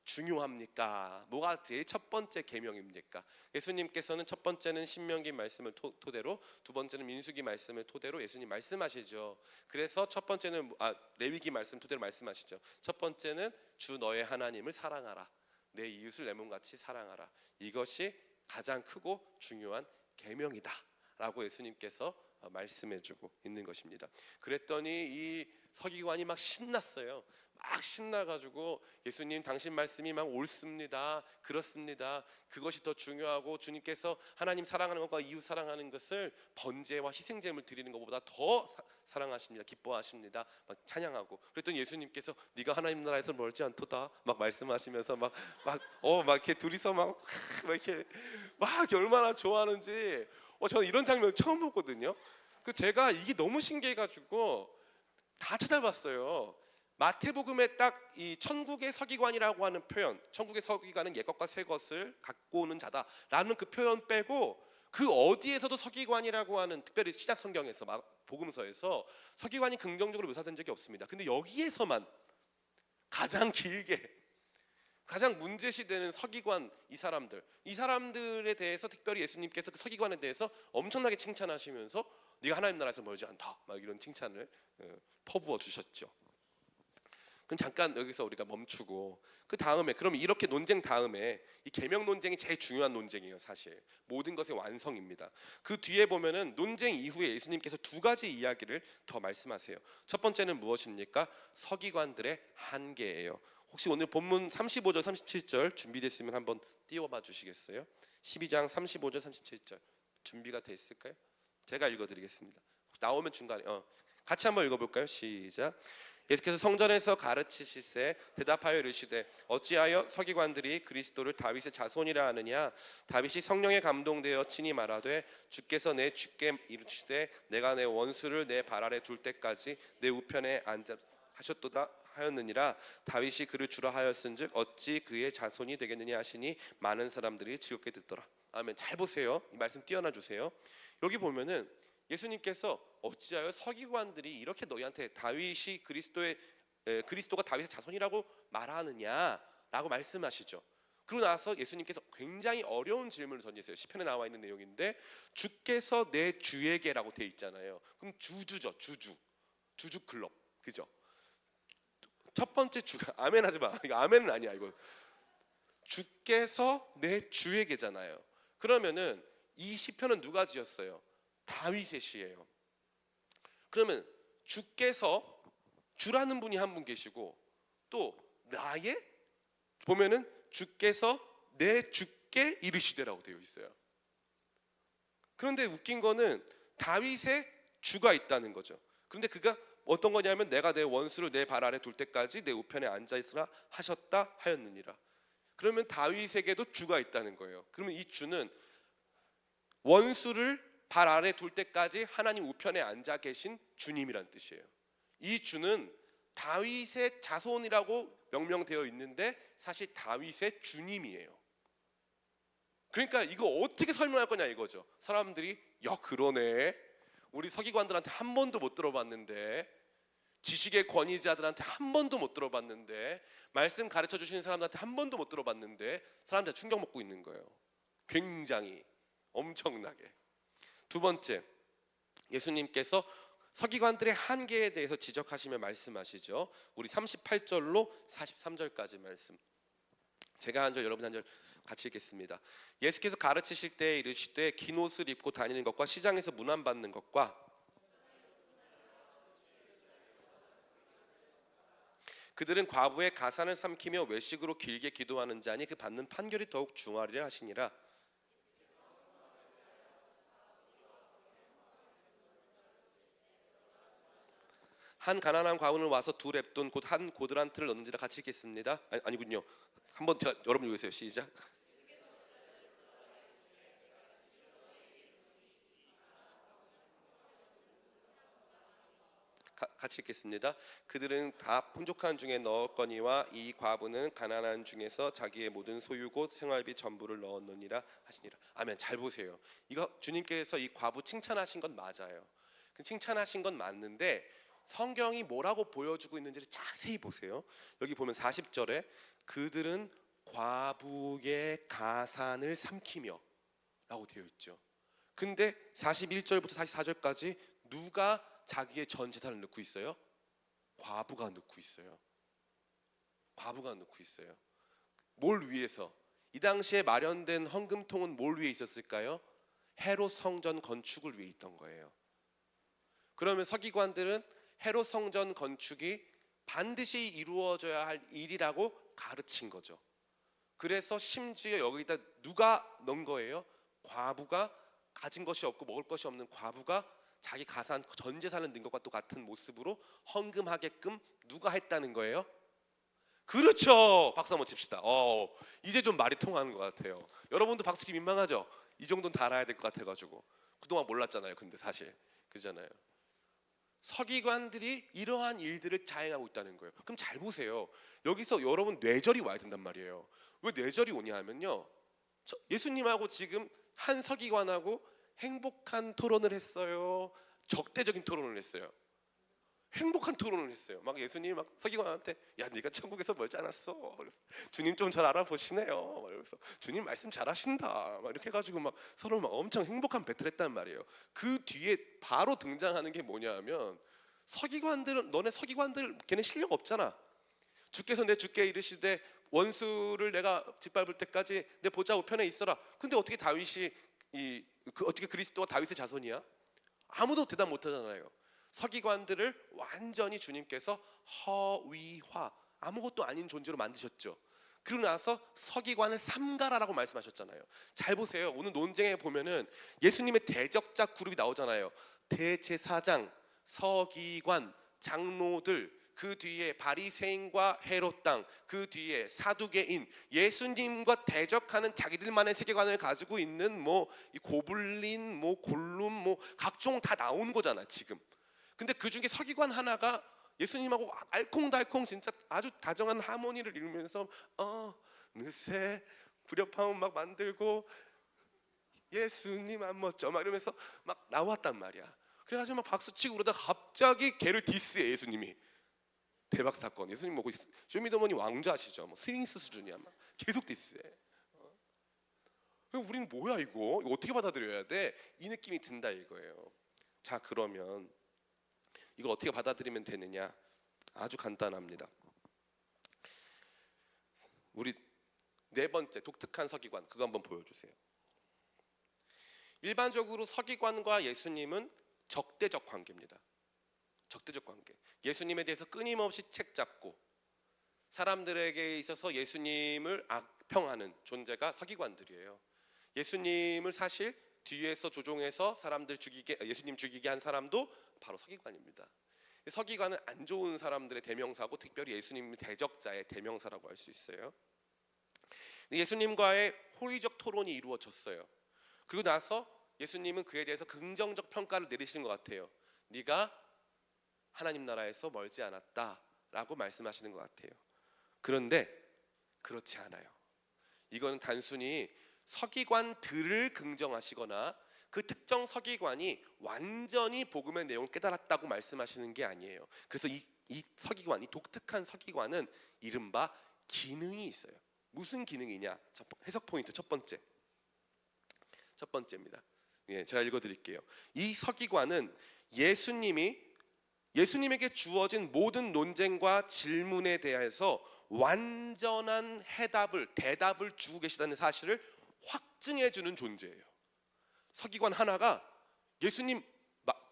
중요합니까? 뭐가 제일 첫 번째 계명입니까? 예수님께서는 첫 번째는 신명기 말씀을 토대로, 두 번째는 민수기 말씀을 토대로 예수님 말씀하시죠. 그래서 첫 번째는 레위기 말씀 토대로 말씀하시죠. 첫 번째는 주 너의 하나님을 사랑하라. 내 이웃을 내 몸같이 사랑하라. 이것이 가장 크고 중요한 계명이다라고 예수님께서 말씀해주고 있는 것입니다. 그랬더니 이 서기관이 막 신났어요. 막 신나가지고 예수님 당신 말씀이 막 옳습니다. 그렇습니다. 그것이 더 중요하고 주님께서 하나님 사랑하는 것과 이웃 사랑하는 것을 번제와 희생제물 드리는 것보다 더 사랑하십니다. 기뻐하십니다. 막 찬양하고 그랬더니 예수님께서 네가 하나님 나라에서 멀지 않도다 막 말씀하시면서 막 이렇게 둘이서 막 이렇게 얼마나 좋아하는지 저는 이런 장면 처음 보거든요. 제가 이게 너무 신기해가지고 다 찾아봤어요. 마태복음에 딱 이 천국의 서기관이라고 하는 표현, 천국의 서기관은 옛것과 새것을 갖고 오는 자다라는 그 표현 빼고 그 어디에서도 서기관이라고 하는, 특별히 시작 성경에서 복음서에서 서기관이 긍정적으로 묘사된 적이 없습니다. 근데 여기에서만 가장 길게 가장 문제시되는 서기관 이 사람들에 대해서 특별히 예수님께서 그 서기관에 대해서 엄청나게 칭찬하시면서 네가 하나님 나라에서 멀지 않다 막 이런 칭찬을 퍼부어 주셨죠. 그럼 잠깐 여기서 우리가 멈추고 그 다음에 그럼 이렇게 논쟁 다음에 이 계명 논쟁이 제일 중요한 논쟁이에요. 사실 모든 것의 완성입니다. 그 뒤에 보면은 논쟁 이후에 예수님께서 두 가지 이야기를 더 말씀하세요. 첫 번째는 무엇입니까? 서기관들의 한계예요. 혹시 오늘 본문 35절 37절 준비됐으면 한번 띄워봐 주시겠어요? 12장 35절 37절 준비가 됐을까요? 제가 읽어드리겠습니다. 나오면 중간에 같이 한번 읽어볼까요? 시작. 예수께서 성전에서 가르치실세 대답하여 이르시되 어찌하여 서기관들이 그리스도를 다윗의 자손이라 하느냐? 다윗이 성령에 감동되어 친히 말하되 주께서 내 주께 이르시되 내가 내 원수를 내 발 아래 둘 때까지 내 우편에 앉아 하셨도다 하였느니라. 다윗이 그를 주라 하였은즉 어찌 그의 자손이 되겠느냐 하시니 많은 사람들이 즐겁게 듣더라. 아멘. 잘 보세요. 이 말씀 띄어놔 주세요. 여기 보면은 예수님께서 어찌하여 서기관들이 이렇게 너희한테 다윗이 그리스도가 다윗의 자손이라고 말하느냐라고 말씀하시죠. 그러고 나서 예수님께서 굉장히 어려운 질문을 던지세요. 시편에 나와 있는 내용인데 주께서 내 주에게라고 돼 있잖아요. 그럼 주주죠. 주주 클럽. 그죠? 첫 번째 주가 아멘 하지 마. 이거 아멘은 아니야. 이거 주께서 내 주에게잖아요. 그러면은 이 시편은 누가 지었어요? 다윗의 시예요. 그러면 주께서 주라는 분이 한 분 계시고 또 나의 보면은 주께서 내 주께 이르시되라고 되어 있어요. 그런데 웃긴 거는 다윗의 주가 있다는 거죠. 그런데 그가 어떤 거냐면 내가 내 원수를 내 발 아래 둘 때까지 내 우편에 앉아 있으라 하셨다 하였느니라. 그러면 다윗에게도 주가 있다는 거예요. 그러면 이 주는 원수를 발 아래 둘 때까지 하나님 우편에 앉아 계신 주님이란 뜻이에요. 이 주는 다윗의 자손이라고 명명되어 있는데 사실 다윗의 주님이에요. 그러니까 이거 어떻게 설명할 거냐 이거죠. 사람들이 야 그러네, 우리 서기관들한테 한 번도 못 들어봤는데, 지식의 권위자들한테 한 번도 못 들어봤는데, 말씀 가르쳐 주시는 사람들한테 한 번도 못 들어봤는데 사람들 충격 먹고 있는 거예요. 굉장히 엄청나게. 두 번째, 예수님께서 서기관들의 한계에 대해서 지적하시며 말씀하시죠. 우리 38절로 43절까지 말씀, 제가 한 절 여러분 한 절 같이 읽겠습니다. 예수께서 가르치실 때 이르시되 긴 옷을 입고 다니는 것과 시장에서 문안받는 것과 그들은 과부의 가산을 삼키며 외식으로 길게 기도하는 자니 그 받는 판결이 더욱 중하리라 하시니라. 한 가난한 과부는 와서 두 렙돈 곧 한 고드란트를 넣는지라. 같이 읽겠습니다. 아니군요. 한번 여러분 읽으세요. 시작. 같이 읽겠습니다. 그들은 다 풍족한 중에 넣었거니와 이 과부는 가난한 중에서 자기의 모든 소유 곧 생활비 전부를 넣었느니라 하시니라. 아멘. 잘 보세요. 이거 주님께서 이 과부 칭찬하신 건 맞아요. 그 칭찬하신 건 맞는데 성경이 뭐라고 보여주고 있는지를 자세히 보세요. 여기 보면 40절에 그들은 과부의 가산을 삼키며 라고 되어 있죠. 근데 41절부터 44절까지 누가 자기의 전 재산을 넣고 있어요? 과부가 넣고 있어요. 과부가 넣고 있어요. 뭘 위해서? 이 당시에 마련된 헌금통은 뭘 위해 있었을까요? 헤롯 성전 건축을 위해 있던 거예요. 그러면 서기관들은 헤롯 성전 건축이 반드시 이루어져야 할 일이라고 가르친 거죠. 그래서 심지어 여기다 누가 넣은 거예요? 과부가, 가진 것이 없고 먹을 것이 없는 과부가 자기 가산 전 재산을 넣은 것과 똑같은 모습으로 헌금하게끔 누가 했다는 거예요? 그렇죠. 박수 한번 칩시다. 이제 좀 말이 통하는 것 같아요. 여러분도 박수치 민망하죠? 이 정도는 다 알아야 될 것 같아가지고 그동안 몰랐잖아요. 근데 사실 그잖아요. 서기관들이 이러한 일들을 자행하고 있다는 거예요. 그럼 잘 보세요. 여기서 여러분 뇌절이 와야 된단 말이에요. 왜 뇌절이 오냐 하면요, 예수님하고 지금 한 서기관하고 행복한 토론을 했어요? 적대적인 토론을 했어요? 행복한 토론을 했어요. 막 예수님이 막 서기관한테 야 네가 천국에서 멀지 않았어. 그래서 주님 좀 잘 알아보시네요. 그래서 주님 말씀 잘하신다. 막 이렇게 해가지고 막 서로 막 엄청 행복한 배틀했단 말이에요. 그 뒤에 바로 등장하는 게 뭐냐하면 서기관들, 너네 서기관들 걔네 실력 없잖아. 주께서 내 주께 이르시되 원수를 내가 짓밟을 때까지 내 보좌 우편에 있어라. 근데 어떻게 다윗이 어떻게 그리스도가 다윗의 자손이야? 아무도 대답 못하잖아요. 서기관들을 완전히 주님께서 허위화, 아무것도 아닌 존재로 만드셨죠. 그러고 나서 서기관을 삼가라라고 말씀하셨잖아요. 잘 보세요. 오늘 논쟁에 보면은 예수님의 대적자 그룹이 나오잖아요. 대제사장, 서기관, 장로들, 그 뒤에 바리새인과 헤롯 당, 그 뒤에 사두개인, 예수님과 대적하는 자기들만의 세계관을 가지고 있는 뭐 고블린, 뭐 골룸, 뭐 각종 다 나온 거잖아 지금. 근데 그 중에 서기관 하나가 예수님하고 알콩달콩 진짜 아주 다정한 하모니를 이루면서 느새 불협화음 막 만들고 예수님 안 멋져 막 이러면서 막 나왔단 말이야. 그래가지고 막 박수치고 그러다가 갑자기 걔를 디스해 예수님이. 대박 사건. 예수님 뭐 쇼미더머니 왕자시죠. 뭐 스윙스 수준이야. 막 계속 디스해. 우리는 뭐야 이거 어떻게 받아들여야 돼? 이 느낌이 든다 이거예요. 자 그러면 이걸 어떻게 받아들이면 되느냐? 아주 간단합니다. 우리 네 번째 독특한 서기관 그거 한번 보여주세요. 일반적으로 서기관과 예수님은 적대적 관계입니다. 적대적 관계. 예수님에 대해서 끊임없이 책 잡고 사람들에게 있어서 예수님을 악평하는 존재가 서기관들이에요. 예수님을 사실 뒤에서 조종해서 사람들 죽이게, 예수님 죽이게 한 사람도 바로 서기관입니다. 서기관은 안 좋은 사람들의 대명사고 특별히 예수님 대적자의 대명사라고 할 수 있어요. 예수님과의 호의적 토론이 이루어졌어요. 그리고 나서 예수님은 그에 대해서 긍정적 평가를 내리시는 것 같아요. 네가 하나님 나라에서 멀지 않았다라고 말씀하시는 것 같아요. 그런데 그렇지 않아요. 이거는 단순히 서기관들을 긍정하시거나 그 특정 서기관이 완전히 복음의 내용을 깨달았다고 말씀하시는 게 아니에요. 그래서 이 서기관, 이 독특한 서기관은 이른바 기능이 있어요. 무슨 기능이냐? 해석 포인트 첫 번째입니다. 제가 읽어드릴게요. 이 서기관은 예수님에게 주어진 모든 논쟁과 질문에 대해서 완전한 대답을 주고 계시다는 사실을 확증해주는 존재예요. 서기관 하나가 예수님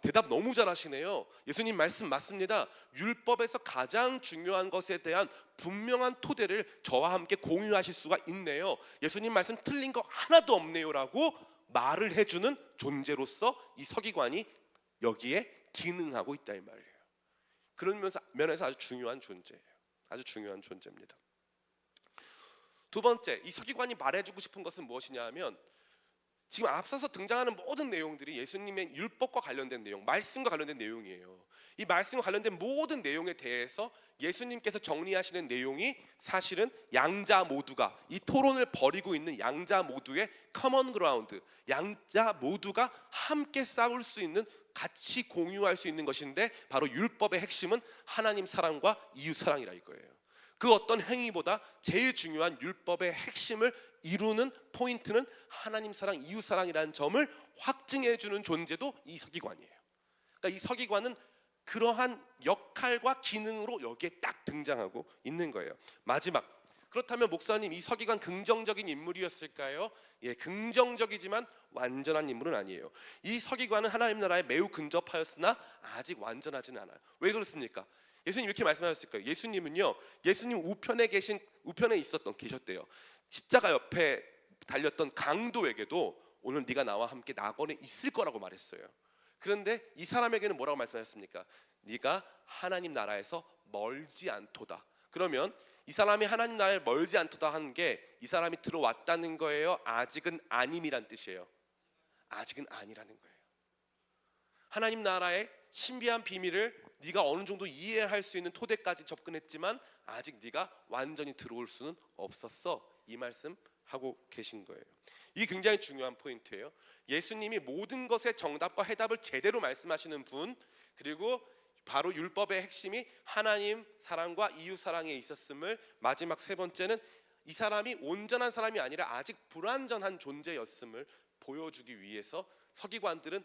대답 너무 잘하시네요. 예수님 말씀 맞습니다. 율법에서 가장 중요한 것에 대한 분명한 토대를 저와 함께 공유하실 수가 있네요. 예수님 말씀 틀린 거 하나도 없네요라고 말을 해주는 존재로서 이 서기관이 여기에 기능하고 있다 이 말이에요. 그런 면에서 아주 중요한 존재예요. 아주 중요한 존재입니다. 두 번째, 이 서기관이 말해주고 싶은 것은 무엇이냐 하면 지금 앞서서 등장하는 모든 내용들이 예수님의 율법과 관련된 내용, 말씀과 관련된 내용이에요. 이 말씀과 관련된 모든 내용에 대해서 예수님께서 정리하시는 내용이 사실은 양자 모두가, 이 토론을 벌이고 있는 양자 모두의 커먼 그라운드, 양자 모두가 함께 싸울 수 있는, 같이 공유할 수 있는 것인데 바로 율법의 핵심은 하나님 사랑과 이웃 사랑이라 이거예요. 그 어떤 행위보다 제일 중요한 율법의 핵심을 이루는 포인트는 하나님 사랑, 이웃 사랑이라는 점을 확증해 주는 존재도 이 서기관이에요. 그러니까 이 서기관은 그러한 역할과 기능으로 여기에 딱 등장하고 있는 거예요. 마지막, 그렇다면 목사님, 이 서기관 긍정적인 인물이었을까요? 예, 긍정적이지만 완전한 인물은 아니에요. 이 서기관은 하나님 나라에 매우 근접하였으나 아직 완전하지는 않아요. 왜 그렇습니까? 예수님 이렇게 말씀하셨을 거예요. 예수님은요, 예수님 우편에 계셨대요. 십자가 옆에 달렸던 강도에게도 오늘 네가 나와 함께 낙원에 있을 거라고 말했어요. 그런데 이 사람에게는 뭐라고 말씀하셨습니까? 네가 하나님 나라에서 멀지 않도다. 그러면 이 사람이 하나님 나라에 멀지 않도다 하는 게 이 사람이 들어왔다는 거예요? 아직은 아님이란 뜻이에요. 아직은 아니라는 거예요. 하나님 나라의 신비한 비밀을 네가 어느 정도 이해할 수 있는 토대까지 접근했지만 아직 네가 완전히 들어올 수는 없었어. 이 말씀 하고 계신 거예요. 이게 굉장히 중요한 포인트예요. 예수님이 모든 것의 정답과 해답을 제대로 말씀하시는 분, 그리고 바로 율법의 핵심이 하나님 사랑과 이웃 사랑에 있었음을, 마지막 세 번째는 이 사람이 온전한 사람이 아니라 아직 불완전한 존재였음을 보여주기 위해서 서기관들은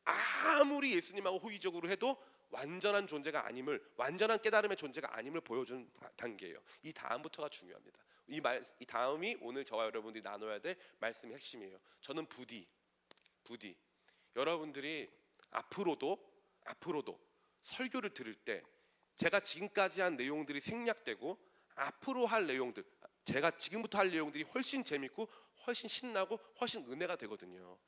아무리 예수님하고 호의적으로 해도 완전한 존재가 아님을, 완전한 깨달음의 존재가 아님을 보여주는 단계예요. 이 다음부터가 중요합니다. 이 다음이 오늘 저와 여러분들이 나눠야 될 말씀의 핵심이에요. 저는 부디 여러분들이 앞으로도 설교를 들을 때 제가 지금까지 한 내용들이 생략되고 앞으로 할 내용들, 제가 지금부터 할 내용들이 훨씬 재밌고 훨씬 신나고 훨씬 은혜가 되거든요.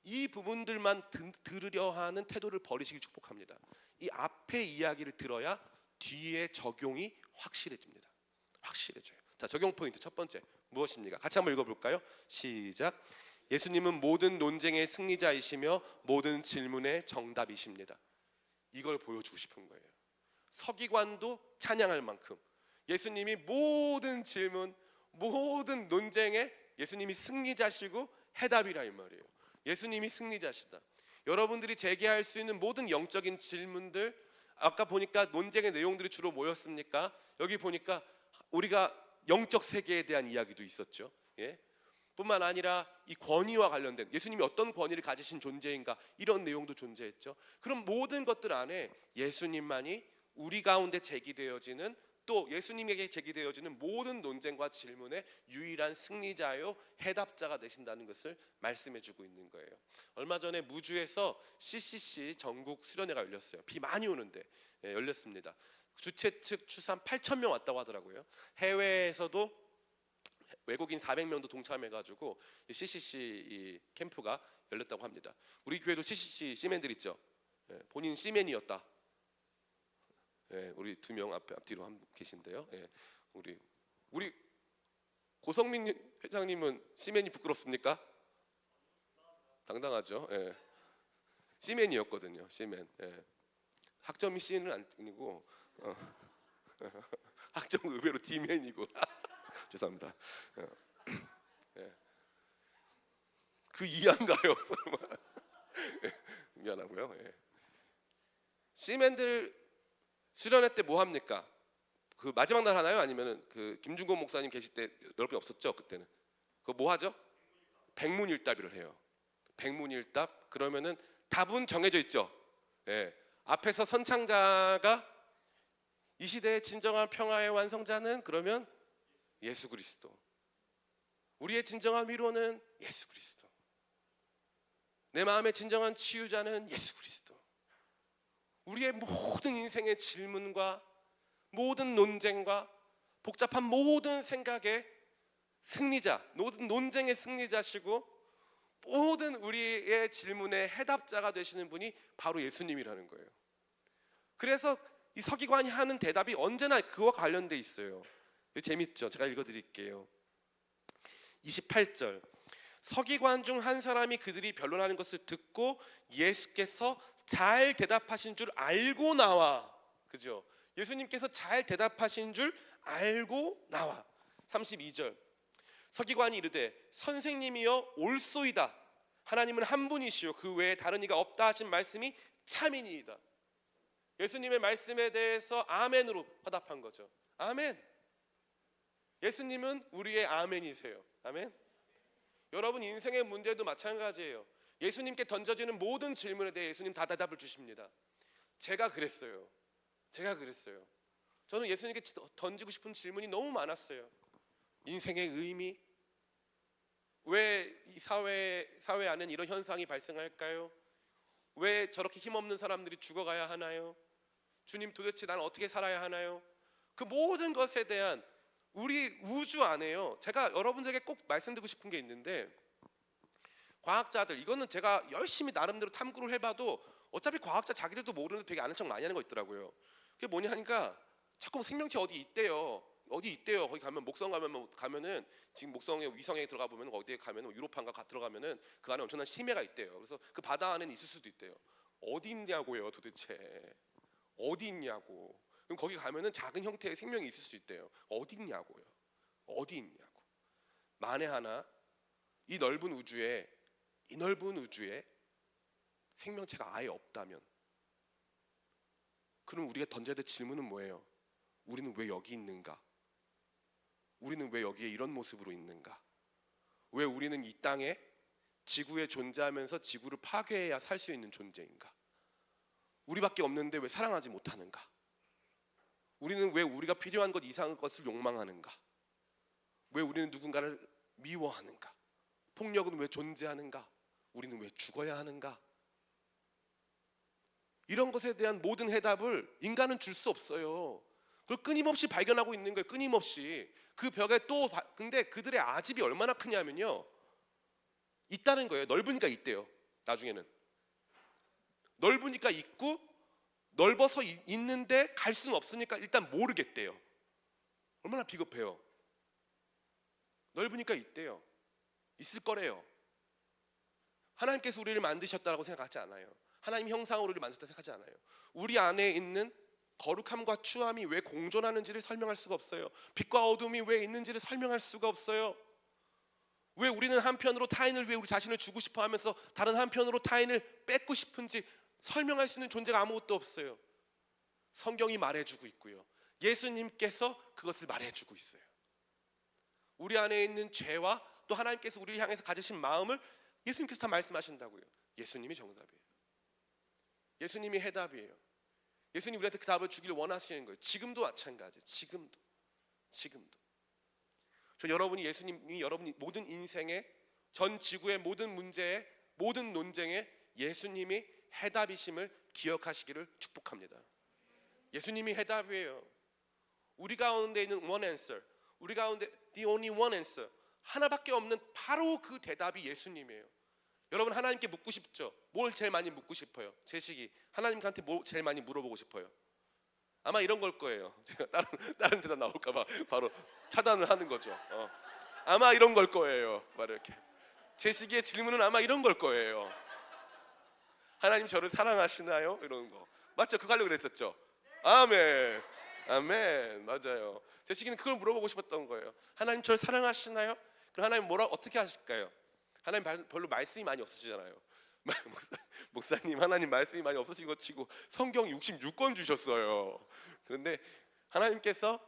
이 부분들만 들으려 하는 태도를 버리시길 축복합니다. 이 앞의 이야기를 들어야 뒤에 적용이 확실해집니다. 확실해져요. 자, 적용 포인트 첫 번째 무엇입니까? 같이 한번 읽어볼까요? 시작. 예수님은 모든 논쟁의 승리자이시며 모든 질문의 정답이십니다. 이걸 보여주고 싶은 거예요. 서기관도 찬양할 만큼 예수님이 모든 질문, 모든 논쟁에 예수님이 승리자시고 해답이라 이 말이에요. 예수님이 승리자시다. 여러분들이 제기할 수 있는 모든 영적인 질문들, 아까 보니까 논쟁의 내용들이 주로 뭐였습니까? 여기 보니까 우리가 영적 세계에 대한 이야기도 있었죠. 예? 뿐만 아니라 이 권위와 관련된, 예수님이 어떤 권위를 가지신 존재인가, 이런 내용도 존재했죠. 그럼 모든 것들 안에 예수님만이 우리 가운데 제기되어지는, 또 예수님에게 제기되어지는 모든 논쟁과 질문의 유일한 승리자요 해답자가 되신다는 것을 말씀해주고 있는 거예요. 얼마 전에 무주에서 CCC 전국 수련회가 열렸어요. 비 많이 오는데 열렸습니다. 주최 측 추산 8,000명 왔다고 하더라고요. 해외에서도 외국인 400명도 동참해가지고 CCC 이 캠프가 열렸다고 합니다. 우리 교회도 CCC 시맨들 있죠. 본인 시맨이었다. 우리 두 명 앞뒤로 한 분 계신데요. 우리 고성민 회장님은 시맨이 부끄럽습니까? 당당하죠. 예. C맨이었거든요. C맨. 예. 학점이 C는 아니고 학점 의외로 D맨이고 죄송합니다. 예. 그 이해한가요? 설마? 미안하고요. 예. C맨들 수련회 때 뭐 합니까? 그 마지막 날 하나요? 아니면은 그 김중곤 목사님 계실 때 여러분이 없었죠? 그때는 그거 뭐 하죠? 백문일답을 해요. 백문일답. 그러면은 답은 정해져 있죠. 예. 앞에서 선창자가 이 시대의 진정한 평화의 완성자는 그러면 예수 그리스도. 우리의 진정한 위로는 예수 그리스도. 내 마음의 진정한 치유자는 예수 그리스도. 우리의 모든 인생의 질문과 모든 논쟁과 복잡한 모든 생각의 승리자, 모든 논쟁의 승리자시고 모든 우리의 질문의 해답자가 되시는 분이 바로 예수님이라는 거예요. 그래서 이 서기관이 하는 대답이 언제나 그와 관련돼 있어요. 재밌죠? 제가 읽어드릴게요. 28절. 서기관 중 한 사람이 그들이 변론하는 것을 듣고 예수께서 잘 대답하신 줄 알고 나와. 그죠? 예수님께서 잘 대답하신 줄 알고 나와. 32절. 서기관이 이르되 선생님이여 옳소이다. 하나님은 한 분이시요 그 외에 다른 이가 없다 하신 말씀이 참이니이다. 예수님의 말씀에 대해서 아멘으로 화답한 거죠. 아멘. 예수님은 우리의 아멘이세요. 아멘. 여러분 인생의 문제도 마찬가지예요. 예수님께 던져지는 모든 질문에 대해 예수님 다 대답을 주십니다. 제가 그랬어요. 저는 예수님께 던지고 싶은 질문이 너무 많았어요. 인생의 의미, 왜 이 사회 안에 이런 현상이 발생할까요? 왜 저렇게 힘없는 사람들이 죽어가야 하나요? 주님 도대체 난 어떻게 살아야 하나요? 그 모든 것에 대한 우리 우주 안에요. 제가 여러분들에게 꼭 말씀드리고 싶은 게 있는데 과학자들 이거는 제가 열심히 나름대로 탐구를 해봐도 어차피 과학자 자기들도 모르는데 되게 아는 척 많이 하는 거 있더라고요. 그게 뭐냐 하니까 자꾸 생명체 어디 있대요. 거기 가면 목성 가면은 지금 목성의 위성에 들어가 보면 어디에 가면 유로판가 들어가면은 그 안에 엄청난 심해가 있대요. 그래서 그 바다 안에는 있을 수도 있대요. 어디 있냐고요, 도대체. 어디 있냐고. 그럼 거기 가면은 작은 형태의 생명이 있을 수 있대요. 어디 있냐고요. 어디 있냐고. 만에 하나 이 넓은 우주에 생명체가 아예 없다면 그럼 우리가 던져야 될 질문은 뭐예요? 우리는 왜 여기 있는가? 우리는 왜 여기에 이런 모습으로 있는가? 왜 우리는 이 땅에 지구에 존재하면서 지구를 파괴해야 살 수 있는 존재인가? 우리밖에 없는데 왜 사랑하지 못하는가? 우리는 왜 우리가 필요한 것 이상의 것을 욕망하는가? 왜 우리는 누군가를 미워하는가? 폭력은 왜 존재하는가? 우리는 왜 죽어야 하는가? 이런 것에 대한 모든 해답을 인간은 줄 수 없어요. 그걸 끊임없이 발견하고 있는 거예요. 끊임없이. 그 벽에 또 근데 그들의 아집이 얼마나 크냐면요. 있다는 거예요. 넓으니까 있대요. 나중에는. 넓으니까 있고 넓어서 있는데 갈 수는 없으니까 일단 모르겠대요. 얼마나 비겁해요. 넓으니까 있대요. 있을 거래요. 하나님께서 우리를 만드셨다고 생각하지 않아요. 하나님 형상으로 우리를 만드셨다고 생각하지 않아요. 우리 안에 있는 거룩함과 추함이 왜 공존하는지를 설명할 수가 없어요. 빛과 어둠이 왜 있는지를 설명할 수가 없어요. 왜 우리는 한편으로 타인을 위해 우리 자신을 주고 싶어 하면서 다른 한편으로 타인을 뺏고 싶은지 설명할 수 있는 존재가 아무것도 없어요. 성경이 말해주고 있고요. 예수님께서 그것을 말해주고 있어요. 우리 안에 있는 죄와 또 하나님께서 우리를 향해서 가지신 마음을 예수님께서 다 말씀하신다고요. 예수님이 정답이에요. 예수님이 해답이에요. 예수님 우리한테 그 답을 주기를 원하시는 거예요. 지금도 마찬가지. 지금도. 저 여러분이 예수님이 여러분이 모든 인생의 전 지구의 모든 문제에 모든 논쟁에 예수님이 해답이심을 기억하시기를 축복합니다. 예수님이 해답이에요. 우리 가운데 있는 one answer, 우리 가운데 the only one answer, 하나밖에 없는 바로 그 대답이 예수님이에요. 여러분 하나님께 묻고 싶죠? 뭘 제일 많이 묻고 싶어요? 제식이 하나님한테 뭘 제일 많이 물어보고 싶어요? 아마 이런 걸 거예요. 제가 다른 대답 나올까봐 바로 차단을 하는 거죠. 아마 이런 걸 거예요. 막 이렇게 제 시기의 질문은 아마 이런 걸 거예요. 하나님 저를 사랑하시나요? 이런 거 맞죠? 그거 하려고 그랬었죠. 아멘. 아멘. 맞아요. 제 시기는 그걸 물어보고 싶었던 거예요. 하나님 저를 사랑하시나요? 그럼 하나님 뭐라 어떻게 하실까요? 하나님 별로 말씀이 많이 없으시잖아요. 목사님 하나님 말씀이 많이 없으신 것 치고 성경 66권 주셨어요. 그런데 하나님께서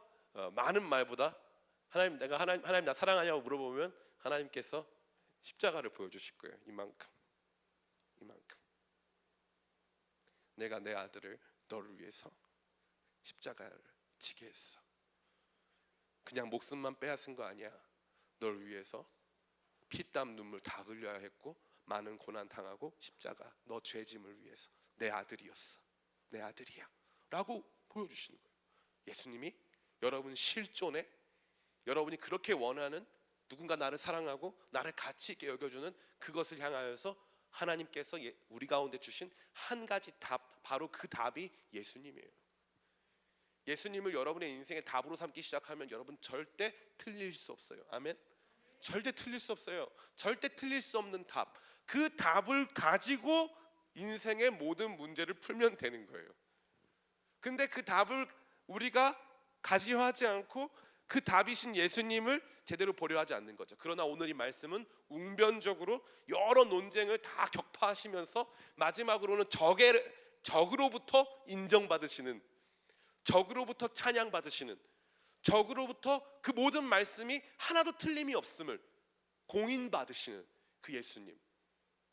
많은 말보다 하나님 나 사랑하냐고 물어보면 하나님께서 십자가를 보여주실 거예요. 이만큼 내가 내 아들을 너를 위해서 십자가를 지게 했어. 그냥 목숨만 빼앗은 거 아니야. 널 위해서 피땀 눈물 다 흘려야 했고 많은 고난 당하고 십자가 너 죄짐을 위해서 내 아들이었어. 내 아들이야 라고 보여주시는 거예요. 예수님이 여러분 실존에 여러분이 그렇게 원하는 누군가 나를 사랑하고 나를 가치 있게 여겨주는 그것을 향하여서 하나님께서 우리 가운데 주신 한 가지 답, 바로 그 답이 예수님이에요. 예수님을 여러분의 인생의 답으로 삼기 시작하면 여러분 절대 틀릴 수 없어요. 아멘. 절대 틀릴 수 없어요. 절대 틀릴 수 없는 답. 그 답을 가지고 인생의 모든 문제를 풀면 되는 거예요. 근데 그 답을 우리가 가지하지 않고 그 답이신 예수님을 제대로 보려 하지 않는 거죠. 그러나 오늘 이 말씀은 웅변적으로 여러 논쟁을 다 격파하시면서 마지막으로는 적으로부터 인정받으시는, 적으로부터 찬양받으시는, 적으로부터 그 모든 말씀이 하나도 틀림이 없음을 공인받으시는 그 예수님,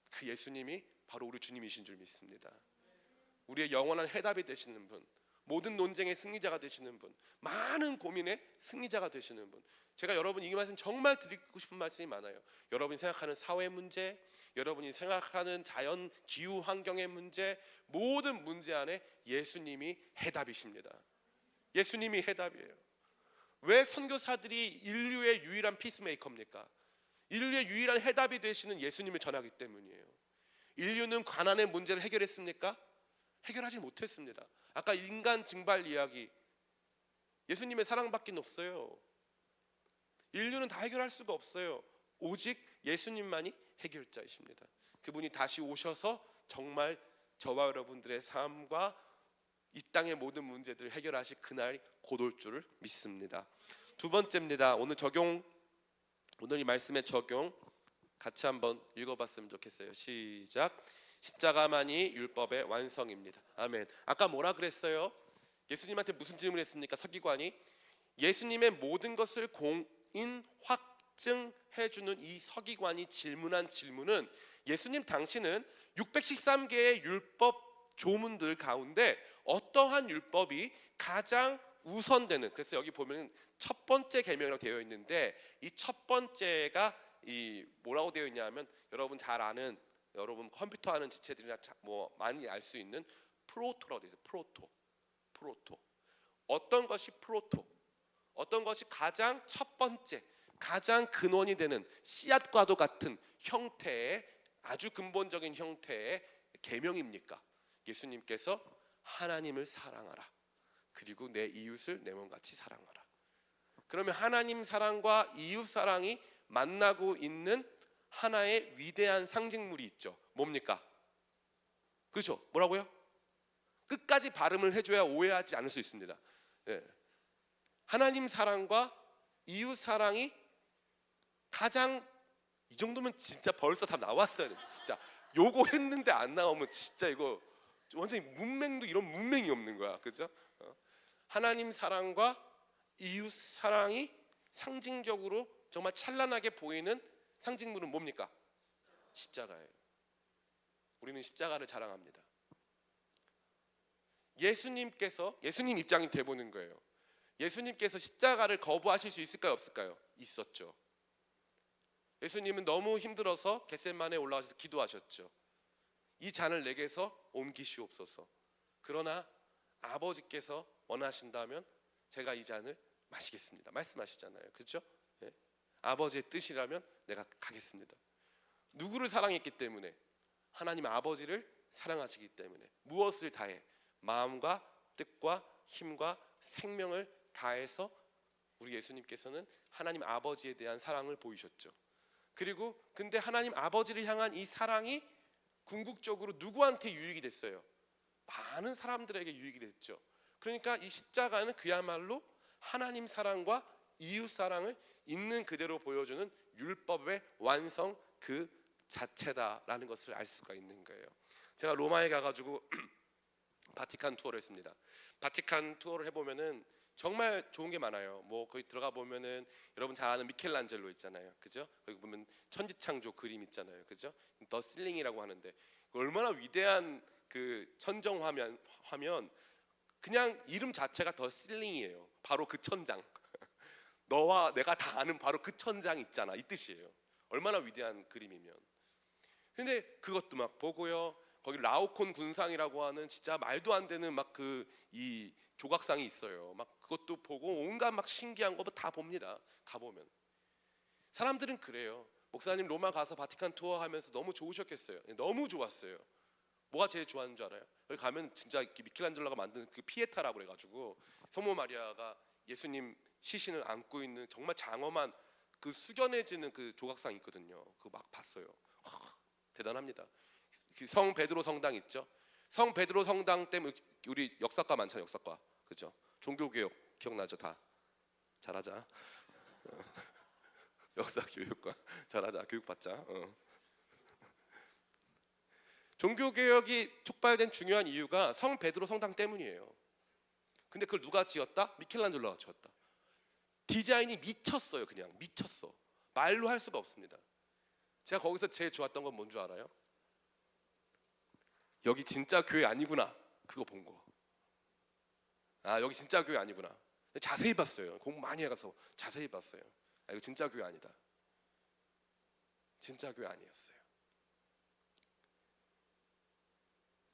그 예수님이 바로 우리 주님이신 줄 믿습니다. 우리의 영원한 해답이 되시는 분, 모든 논쟁의 승리자가 되시는 분, 많은 고민의 승리자가 되시는 분. 제가 여러분 이 말씀 정말 드리고 싶은 말씀이 많아요. 여러분이 생각하는 사회 문제, 여러분이 생각하는 자연 기후 환경의 문제, 모든 문제 안에 예수님이 해답이십니다. 예수님이 해답이에요. 왜 선교사들이 인류의 유일한 피스메이커입니까? 인류의 유일한 해답이 되시는 예수님을 전하기 때문이에요. 인류는 가난의 문제를 해결했습니까? 해결하지 못했습니다. 아까 인간 증발 이야기, 예수님의 사랑밖에 없어요. 인류는 다 해결할 수가 없어요. 오직 예수님만이 해결자이십니다. 그분이 다시 오셔서 정말 저와 여러분들의 삶과 이 땅의 모든 문제들을 해결하실 그날이 곧 올 줄을 믿습니다. 두 번째입니다. 오늘 이 말씀의 적용 같이 한번 읽어봤으면 좋겠어요. 시작. 십자가만이 율법의 완성입니다. 아멘. 아까 뭐라 그랬어요? 예수님한테 무슨 질문했습니까? 서기관이 예수님의 모든 것을 공인 확증해주는 이 서기관이 질문한 질문은 예수님 당신은 613개의 율법 조문들 가운데 어떠한 율법이 가장 우선되는, 그래서 여기 보면 첫 번째 계명이라고 되어 있는데 이 첫 번째가 이 뭐라고 되어 있냐면 여러분 잘 아는, 여러분 컴퓨터 하는 지체들이나 뭐 많이 알 수 있는 프로토라고 되어 있어요. 프로토. 어떤 것이 프로토, 어떤 것이 가장 첫 번째, 가장 근원이 되는 씨앗과도 같은 형태의 아주 근본적인 형태의 계명입니까? 예수님께서 하나님을 사랑하라, 그리고 내 이웃을 내 몸같이 사랑하라. 그러면 하나님 사랑과 이웃 사랑이 만나고 있는 하나의 위대한 상징물이 있죠. 뭡니까? 그렇죠? 뭐라고요? 끝까지 발음을 해줘야 오해하지 않을 수 있습니다. 예. 하나님 사랑과 이웃 사랑이 가장, 이 정도면 진짜 벌써 다 나왔어요. 진짜 요거 했는데 안 나오면 진짜 이거 완전히 문맹도 이런 문맹이 없는 거야. 그죠? 하나님 사랑과 이웃 사랑이 상징적으로 정말 찬란하게 보이는 상징물은 뭡니까? 십자가예요. 우리는 십자가를 자랑합니다. 예수님 입장이 돼보는 거예요. 예수님께서 십자가를 거부하실 수 있을까요? 없을까요? 있었죠. 예수님은 너무 힘들어서 겟세마네에 올라가셔서 기도하셨죠. 이 잔을 내게서 옮기시옵소서. 그러나 아버지께서 원하신다면 제가 이 잔을 마시겠습니다. 말씀하시잖아요. 그렇죠? 예? 아버지의 뜻이라면 내가 가겠습니다. 누구를 사랑했기 때문에? 하나님 아버지를 사랑하시기 때문에 무엇을 다해? 마음과 뜻과 힘과 생명을 다해서 우리 예수님께서는 하나님 아버지에 대한 사랑을 보이셨죠. 그리고 근데 하나님 아버지를 향한 이 사랑이 궁극적으로 누구한테 유익이 됐어요? 많은 사람들에게 유익이 됐죠. 그러니까 이 십자가는 그야말로 하나님 사랑과 이웃 사랑을 있는 그대로 보여주는 율법의 완성 그 자체다라는 것을 알 수가 있는 거예요. 제가 로마에 가가지고 바티칸 투어를 했습니다. 바티칸 투어를 해보면은 정말 좋은 게 많아요. 뭐 거기 들어가 보면은 여러분 잘 아는 미켈란젤로 있잖아요, 그죠? 거기 보면 천지창조 그림 있잖아요, 그죠? 더 실링이라고 하는데 얼마나 위대한 그 천정 화면 그냥 이름 자체가 더 실링이에요. 바로 그 천장. 너와 내가 다 아는 바로 그 천장 있잖아, 이 뜻이에요. 얼마나 위대한 그림이면. 근데 그것도 막 보고요. 거기 라오콘 군상이라고 하는 진짜 말도 안 되는 막 그 이 조각상이 있어요. 막 그것도 보고 온갖 막 신기한 거 다 봅니다. 가보면 사람들은 그래요. 목사님 로마 가서 바티칸 투어 하면서 너무 좋으셨겠어요. 너무 좋았어요. 뭐가 제일 좋아하는 줄 알아요? 여기 가면 진짜 미켈란젤로가 만든 그 피에타라고 그래가지고 성모 마리아가 예수님 시신을 안고 있는 정말 장엄한 그 숙연해지는 그 조각상 있거든요. 그거 막 봤어요. 대단합니다. 성 베드로 성당 있죠. 성 베드로 성당 때문에 우리 역사과 많잖아요. 역사과, 그죠? 종교개혁 기억나죠? 다 잘하자. 역사 교육과 잘하자. 교육받자. 종교개혁이 촉발된 중요한 이유가 성 베드로 성당 때문이에요. 근데 그걸 누가 지었다? 미켈란젤로가 지었다. 디자인이 미쳤어요. 그냥 미쳤어. 말로 할 수가 없습니다. 제가 거기서 제일 좋았던 건 뭔 줄 알아요? 여기 진짜 교회 아니구나. 그거 본 거. 아, 여기 진짜 교회 아니구나. 자세히 봤어요. 공부 많이 해가서 자세히 봤어요. 아, 이거 진짜 교회 아니다. 진짜 교회 아니었어요.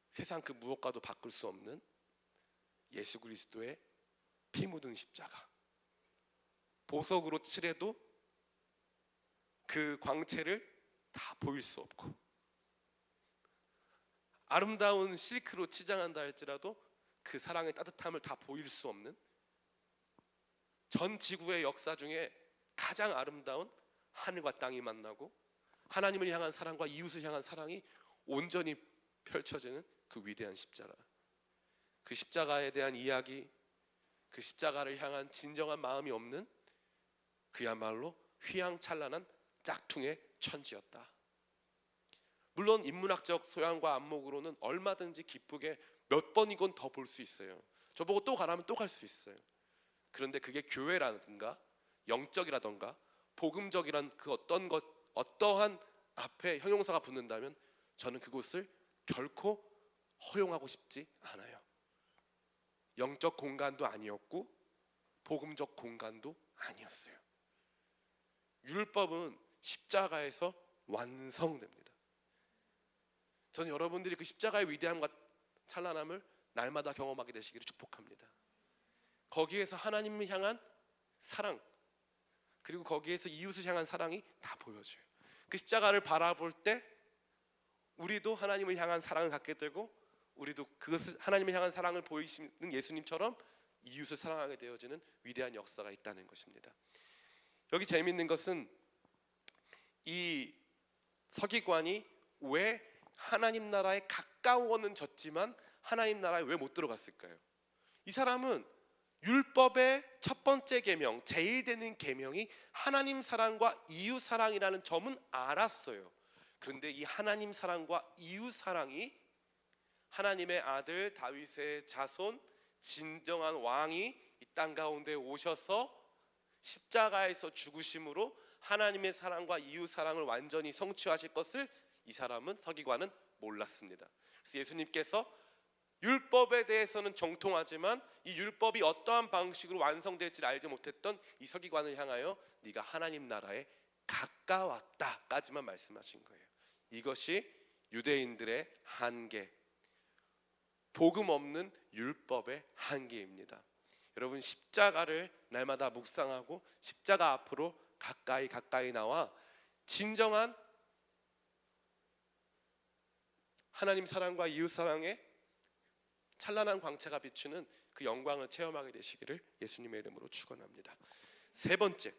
세상 그 무엇과도 바꿀 수 없는 예수 그리스도의 피 묻은 십자가. 보석으로 칠해도 그 광채를 다 보일 수 없고, 아름다운 실크로 치장한다 할지라도 그 사랑의 따뜻함을 다 보일 수 없는, 전 지구의 역사 중에 가장 아름다운 하늘과 땅이 만나고 하나님을 향한 사랑과 이웃을 향한 사랑이 온전히 펼쳐지는 그 위대한 십자가. 그 십자가에 대한 이야기, 그 십자가를 향한 진정한 마음이 없는 그야말로 휘황찬란한 짝퉁의 천지였다. 물론 인문학적 소양과 안목으로는 얼마든지 기쁘게 몇 번이건 더 볼 수 있어요. 저보고 또 가라면 또 갈 수 있어요. 그런데 그게 교회라든가 영적이라든가 복음적이란 그 어떠한 앞에 형용사가 붙는다면 저는 그곳을 결코 허용하고 싶지 않아요. 영적 공간도 아니었고 복음적 공간도 아니었어요. 율법은 십자가에서 완성됩니다. 저는 여러분들이 그 십자가의 위대함과 찬란함을 날마다 경험하게 되시기를 축복합니다. 거기에서 하나님을 향한 사랑, 그리고 거기에서 이웃을 향한 사랑이 다 보여져요. 그 십자가를 바라볼 때 우리도 하나님을 향한 사랑을 갖게 되고, 우리도 그것을 하나님을 향한 사랑을 보이시는 예수님처럼 이웃을 사랑하게 되어지는 위대한 역사가 있다는 것입니다. 여기 재미있는 것은 이 서기관이 왜 하나님 나라에 가까워는 졌지만 하나님 나라에 왜 못 들어갔을까요? 이 사람은 율법의 첫 번째 계명, 제일 되는 계명이 하나님 사랑과 이웃 사랑이라는 점은 알았어요. 그런데 이 하나님 사랑과 이웃 사랑이 하나님의 아들 다윗의 자손 진정한 왕이 이 땅 가운데 오셔서 십자가에서 죽으심으로 하나님의 사랑과 이웃 사랑을 완전히 성취하실 것을 이 사람은, 서기관은 몰랐습니다. 그래서 예수님께서 율법에 대해서는 정통하지만 이 율법이 어떠한 방식으로 완성될지를 알지 못했던 이 서기관을 향하여 네가 하나님 나라에 가까웠다까지만 말씀하신 거예요. 이것이 유대인들의 한계, 복음 없는 율법의 한계입니다. 여러분, 십자가를 날마다 묵상하고 십자가 앞으로 가까이 나와 진정한 하나님 사랑과 이웃 사랑의 찬란한 광채가 비추는 그 영광을 체험하게 되시기를 예수님의 이름으로 축원합니다. 세 번째,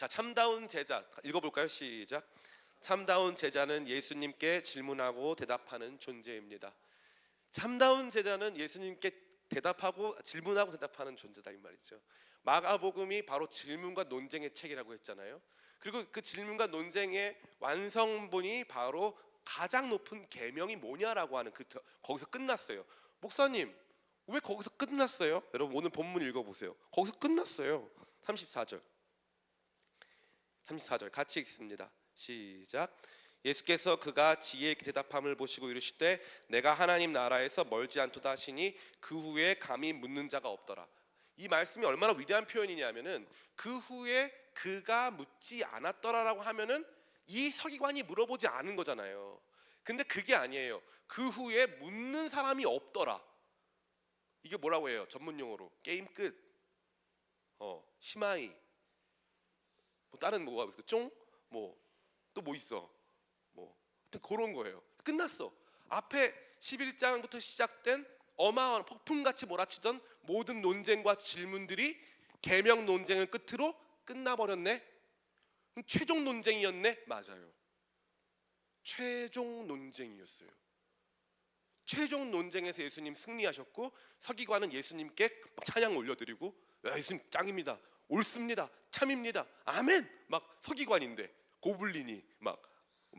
자, 참다운 제자 읽어볼까요? 시작. 참다운 제자는 예수님께 질문하고 대답하는 존재입니다. 참다운 제자는 예수님께 질문하고 대답하는 존재다 이 말이죠. 마가복음이 바로 질문과 논쟁의 책이라고 했잖아요. 그리고 그 질문과 논쟁의 완성본이 바로 가장 높은 계명이 뭐냐라고 하는 거기서 끝났어요. 목사님, 왜 거기서 끝났어요? 여러분 오늘 본문 읽어보세요. 거기서 끝났어요. 34절 같이 읽습니다. 시작. 예수께서 그가 지혜의 대답함을 보시고 이르시되 내가 하나님 나라에서 멀지 않도다 하시니 그 후에 감히 묻는 자가 없더라. 이 말씀이 얼마나 위대한 표현이냐면은 그 후에 그가 묻지 않았더라라고 하면은 이 서기관이 물어보지 않은 거잖아요. 근데 그게 아니에요. 그 후에 묻는 사람이 없더라. 이게 뭐라고 해요? 전문 용어로 게임 끝. 시마이. 뭐 다른 뭐가 있어? 쫑? 뭐 또 뭐 있어? 뭐 하여튼 그런 거예요. 끝났어. 앞에 11장부터 시작된 어마어마한 폭풍같이 몰아치던 모든 논쟁과 질문들이 계명 논쟁을 끝으로 끝나버렸네. 그럼 최종 논쟁이었네. 맞아요. 최종 논쟁이었어요. 최종 논쟁에서 예수님 승리하셨고 서기관은 예수님께 찬양 올려드리고 예수님 짱입니다. 옳습니다. 참입니다. 아멘. 막 서기관인데 고블린이 막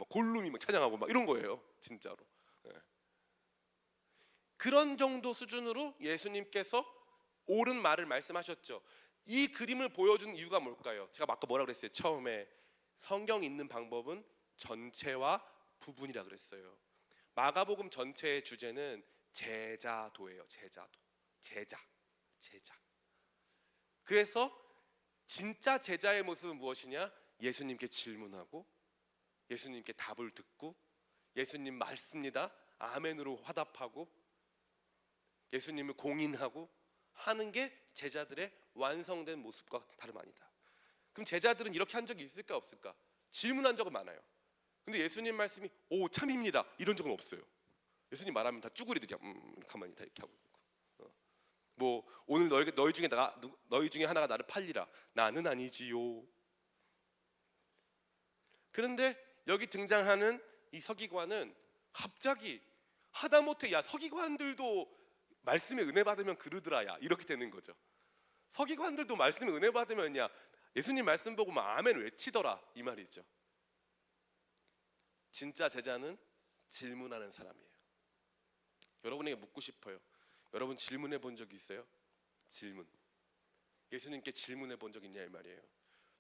골룸이 막 찬양하고 막 이런 거예요. 진짜로. 그런 정도 수준으로 예수님께서 옳은 말을 말씀하셨죠. 이 그림을 보여준 이유가 뭘까요? 제가 아까 뭐라 그랬어요? 처음에 성경 읽는 방법은 전체와 부분이라 그랬어요. 마가복음 전체의 주제는 제자도예요. 제자. 그래서 진짜 제자의 모습은 무엇이냐? 예수님께 질문하고 예수님께 답을 듣고 예수님 말씀입니다. 아멘으로 화답하고 예수님을 공인하고 하는 게 제자들의 완성된 모습과 다름 아니다. 그럼 제자들은 이렇게 한 적이 있을까 없을까? 질문한 적은 많아요. 근데 예수님 말씀이 오 참입니다 이런 적은 없어요. 예수님 말하면 다 쭈구리들이야. 가만히 다 이렇게 하고 있고. 뭐 오늘 너희 중에 하나가 나를 팔리라. 나는 아니지요. 그런데 여기 등장하는 이 서기관은 갑자기 하다못해 야 서기관들도 말씀에 은혜 받으면 그러더라야 이렇게 되는 거죠. 서기관들도 말씀에 은혜 받으면 야 예수님 말씀 보고 막 아멘 외치더라 이 말이죠. 진짜 제자는 질문하는 사람이에요. 여러분에게 묻고 싶어요. 여러분 질문해 본 적 있어요? 질문. 예수님께 질문해 본 적 있냐 이 말이에요.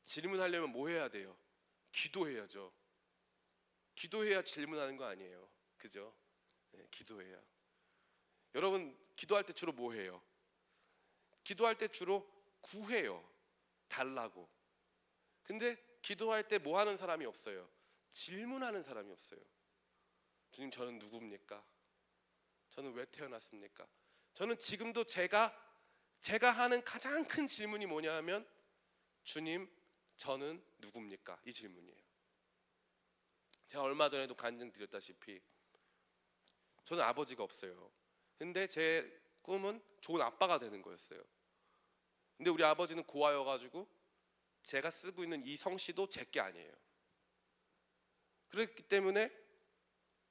질문하려면 뭐 해야 돼요? 기도해야죠. 기도해야 질문하는 거 아니에요. 그죠? 네, 기도해야. 여러분 기도할 때 주로 뭐 해요? 기도할 때 주로 구해요. 달라고. 근데 기도할 때 뭐 하는 사람이 없어요? 질문하는 사람이 없어요. 주님 저는 누굽니까? 저는 왜 태어났습니까? 저는 지금도 제가 하는 가장 큰 질문이 뭐냐 하면 주님 저는 누굽니까? 이 질문이에요. 제가 얼마 전에도 간증드렸다시피 저는 아버지가 없어요. 근데 제 꿈은 좋은 아빠가 되는 거였어요. 근데 우리 아버지는 고아여가지고 제가 쓰고 있는 이 성씨도 제 게 아니에요. 그렇기 때문에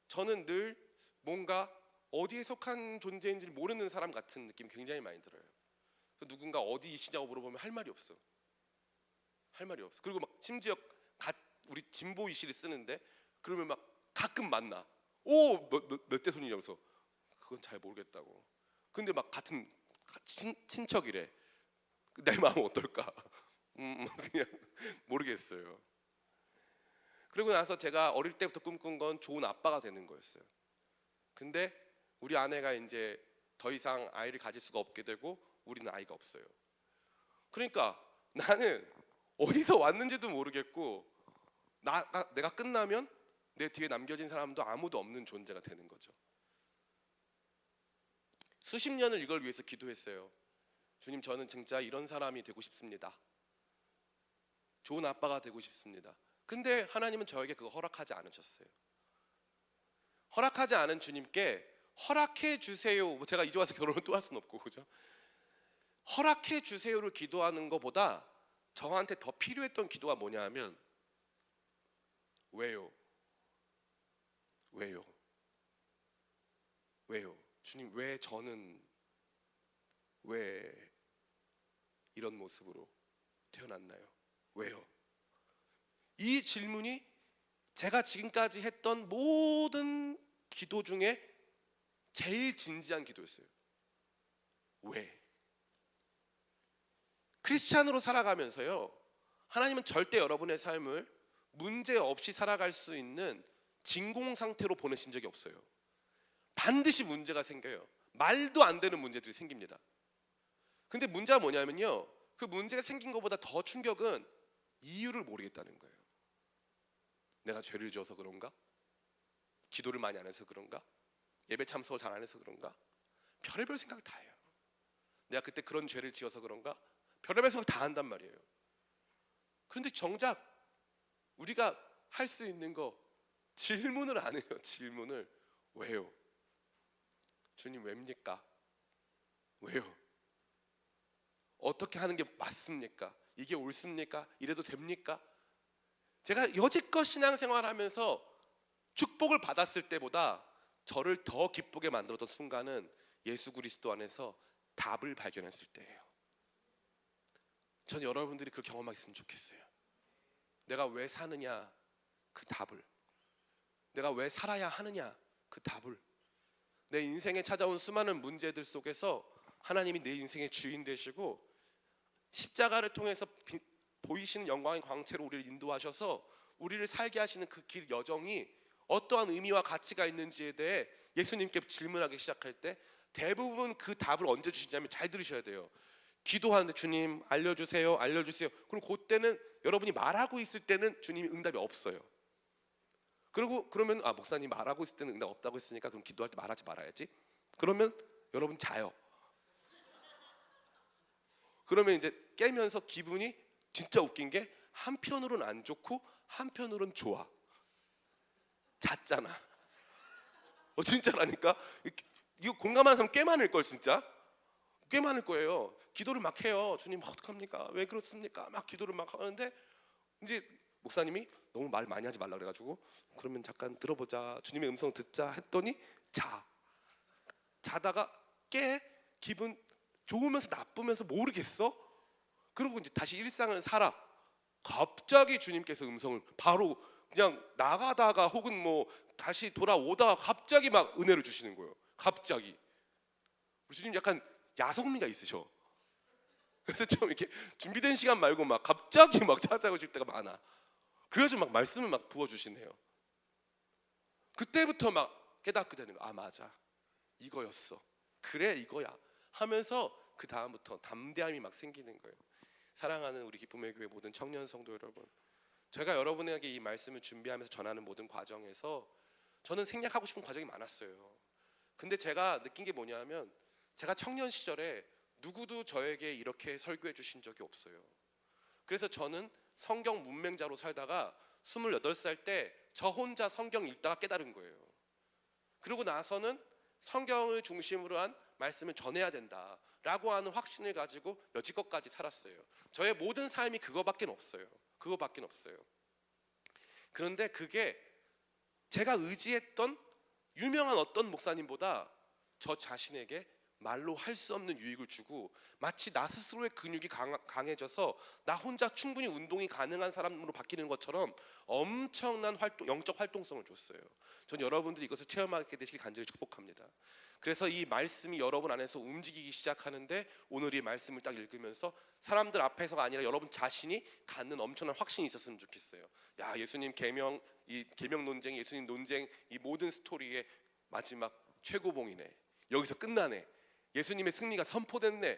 저는 늘 뭔가 어디에 속한 존재인지를 모르는 사람 같은 느낌이 굉장히 많이 들어요. 누군가 어디이시냐고 물어보면 할 말이 없어. 그리고 막 심지어 우리 진보 이씨를 쓰는데 그러면 막 가끔 만나. 몇 대 손이냐면서 그건 잘 모르겠다고. 근데 막 같은 친척이래. 내 마음은 어떨까? 그냥 모르겠어요. 그리고 나서 제가 어릴 때부터 꿈꾼 건 좋은 아빠가 되는 거였어요. 근데 우리 아내가 이제 더 이상 아이를 가질 수가 없게 되고 우리는 아이가 없어요. 그러니까 나는 어디서 왔는지도 모르겠고 내가 끝나면 내 뒤에 남겨진 사람도 아무도 없는 존재가 되는 거죠. 수십 년을 이걸 위해서 기도했어요. 주님 저는 진짜 이런 사람이 되고 싶습니다. 좋은 아빠가 되고 싶습니다. 근데 하나님은 저에게 그거 허락하지 않으셨어요. 허락하지 않은 주님께 허락해 주세요. 뭐 제가 이제 와서 결혼을 또 할 수는 없고 그죠? 허락해 주세요를 기도하는 것보다 저한테 더 필요했던 기도가 뭐냐 하면 왜요? 왜요? 왜요? 주님, 왜 저는 왜 이런 모습으로 태어났나요? 왜요? 이 질문이 제가 지금까지 했던 모든 기도 중에 제일 진지한 기도였어요. 왜? 크리스찬으로 살아가면서요, 하나님은 절대 여러분의 삶을 문제 없이 살아갈 수 있는 진공 상태로 보내신 적이 없어요. 반드시 문제가 생겨요. 말도 안 되는 문제들이 생깁니다. 근데 문제가 뭐냐면요, 그 문제가 생긴 것보다 더 충격은 이유를 모르겠다는 거예요. 내가 죄를 지어서 그런가? 기도를 많이 안 해서 그런가? 예배 참석을 잘 안 해서 그런가? 별의별 생각 다 해요. 내가 그때 그런 죄를 지어서 그런가? 별의별 생각 다 한단 말이에요. 그런데 정작 우리가 할 수 있는 거, 질문을 안 해요. 질문을. 왜요? 주님, 왜입니까? 왜요? 어떻게 하는 게 맞습니까? 이게 옳습니까? 이래도 됩니까? 제가 여지껏 신앙생활하면서 축복을 받았을 때보다 저를 더 기쁘게 만들었던 순간은 예수 그리스도 안에서 답을 발견했을 때예요. 전 여러분들이 그걸 경험했으면 좋겠어요. 내가 왜 사느냐, 그 답을. 내가 왜 살아야 하느냐, 그 답을. 내 인생에 찾아온 수많은 문제들 속에서 하나님이 내 인생의 주인 되시고 십자가를 통해서 보이시는 영광의 광채로 우리를 인도하셔서 우리를 살게 하시는 그 길 여정이 어떠한 의미와 가치가 있는지에 대해 예수님께 질문하기 시작할 때 대부분 그 답을 언제 주시냐면, 잘 들으셔야 돼요. 기도하는데 주님 알려주세요, 알려주세요. 그럼 그때는 여러분이 말하고 있을 때는 주님이 응답이 없어요. 그러면 목사님 말하고 있을 때는 응답 없다고 했으니까 그럼 기도할 때 말하지 말아야지. 그러면 여러분 자요. 그러면 이제 깨면서 기분이 진짜 웃긴 게 한편으로는 안 좋고 한편으로는 좋아. 잤잖아. 진짜라니까. 이거 공감하는 사람 꽤 많을 걸. 진짜 꽤 많을 거예요. 기도를 막 해요. 주님 어떡합니까? 왜 그렇습니까? 막 기도를 막 하는데 이제 목사님이 너무 말 많이 하지 말라 그래가지고 그러면 잠깐 들어보자, 주님의 음성 듣자 했더니 자다가 깨. 기분 좋으면서 나쁘면서 모르겠어. 그리고 이제 다시 일상을 살아. 갑자기 주님께서 음성을 바로 그냥 나가다가 혹은 뭐 다시 돌아오다가 갑자기 막 은혜를 주시는 거예요. 갑자기. 우리 주님 약간 야성미가 있으셔. 그래서 좀 이렇게 준비된 시간 말고 막 갑자기 막 찾아오실 때가 많아. 그래서 막 말씀을 막 부어주시네요. 그때부터 막 깨닫게 되는 거야. 맞아, 이거였어. 그래, 이거야 하면서 그 다음부터 담대함이 막 생기는 거예요. 사랑하는 우리 기쁨의 교회 모든 청년 성도 여러분, 제가 여러분에게 이 말씀을 준비하면서 전하는 모든 과정에서 저는 생략하고 싶은 과정이 많았어요. 근데 제가 느낀 게 뭐냐면, 제가 청년 시절에 누구도 저에게 이렇게 설교해 주신 적이 없어요. 그래서 저는 성경 문맹자로 살다가 28살 때 저 혼자 성경 읽다가 깨달은 거예요. 그러고 나서는 성경을 중심으로 한 말씀을 전해야 된다라고 하는 확신을 가지고 여지껏까지 살았어요. 저의 모든 삶이 그거밖에 없어요. 그거밖에 없어요. 그런데 그게 제가 의지했던 유명한 어떤 목사님보다 저 자신에게 말로 할 수 없는 유익을 주고, 마치 나 스스로의 근육이 강해져서 나 혼자 충분히 운동이 가능한 사람으로 바뀌는 것처럼 엄청난 영적 활동성을 줬어요. 전 여러분들이 이것을 체험하게 되시길 간절히 축복합니다. 그래서 이 말씀이 여러분 안에서 움직이기 시작하는데, 오늘 이 말씀을 딱 읽으면서 사람들 앞에서가 아니라 여러분 자신이 갖는 엄청난 확신이 있었으면 좋겠어요. 야, 예수님 계명, 이 계명 논쟁, 예수님 논쟁, 이 모든 스토리의 마지막 최고봉이네. 여기서 끝나네. 예수님의 승리가 선포됐네.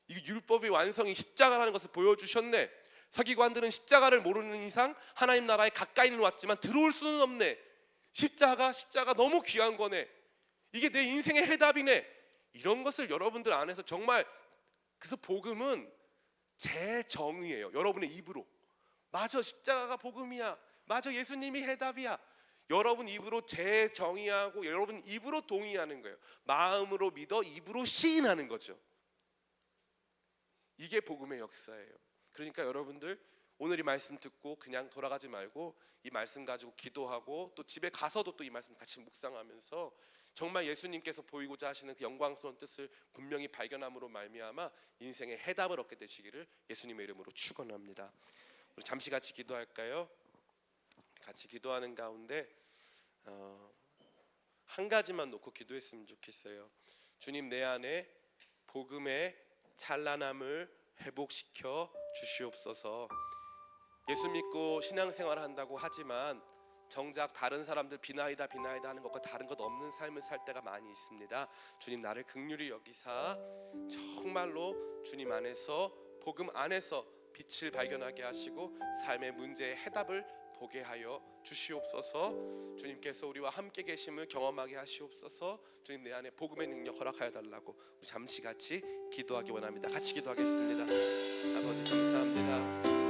이 율법의 완성이 십자가라는 것을 보여주셨네. 서기관들은 십자가를 모르는 이상 하나님 나라에 가까이는 왔지만 들어올 수는 없네. 십자가 너무 귀한 거네. 이게 내 인생의 해답이네. 이런 것을 여러분들 안에서 정말, 그래서 복음은 제 정의예요. 여러분의 입으로 맞아, 십자가가 복음이야, 맞아, 예수님이 해답이야, 여러분 입으로 재정의하고 여러분 입으로 동의하는 거예요. 마음으로 믿어 입으로 시인하는 거죠. 이게 복음의 역사예요. 그러니까 여러분들 오늘 이 말씀 듣고 그냥 돌아가지 말고 이 말씀 가지고 기도하고 또 집에 가서도 또 이 말씀 같이 묵상하면서 정말 예수님께서 보이고자 하시는 그 영광스러운 뜻을 분명히 발견함으로 말미암아 인생의 해답을 얻게 되시기를 예수님의 이름으로 축원합니다. 우리 잠시 같이 기도할까요? 같이 기도하는 가운데 한 가지만 놓고 기도했으면 좋겠어요. 주님, 내 안에 복음의 찬란함을 회복시켜 주시옵소서. 예수 믿고 신앙생활을 한다고 하지만 정작 다른 사람들 비나이다 하는 것과 다른 것 없는 삶을 살 때가 많이 있습니다. 주님, 나를 긍휼히 여기사 정말로 주님 안에서 복음 안에서 빛을 발견하게 하시고 삶의 문제의 해답을 보게 하여 주시옵소서. 주님께서 우리와 함께 계심을 경험하게 하시옵소서. 주님, 내 안에 복음의 능력 허락하여 달라고 우리 잠시 같이 기도하기 원합니다. 같이 기도하겠습니다. 아버지 감사합니다.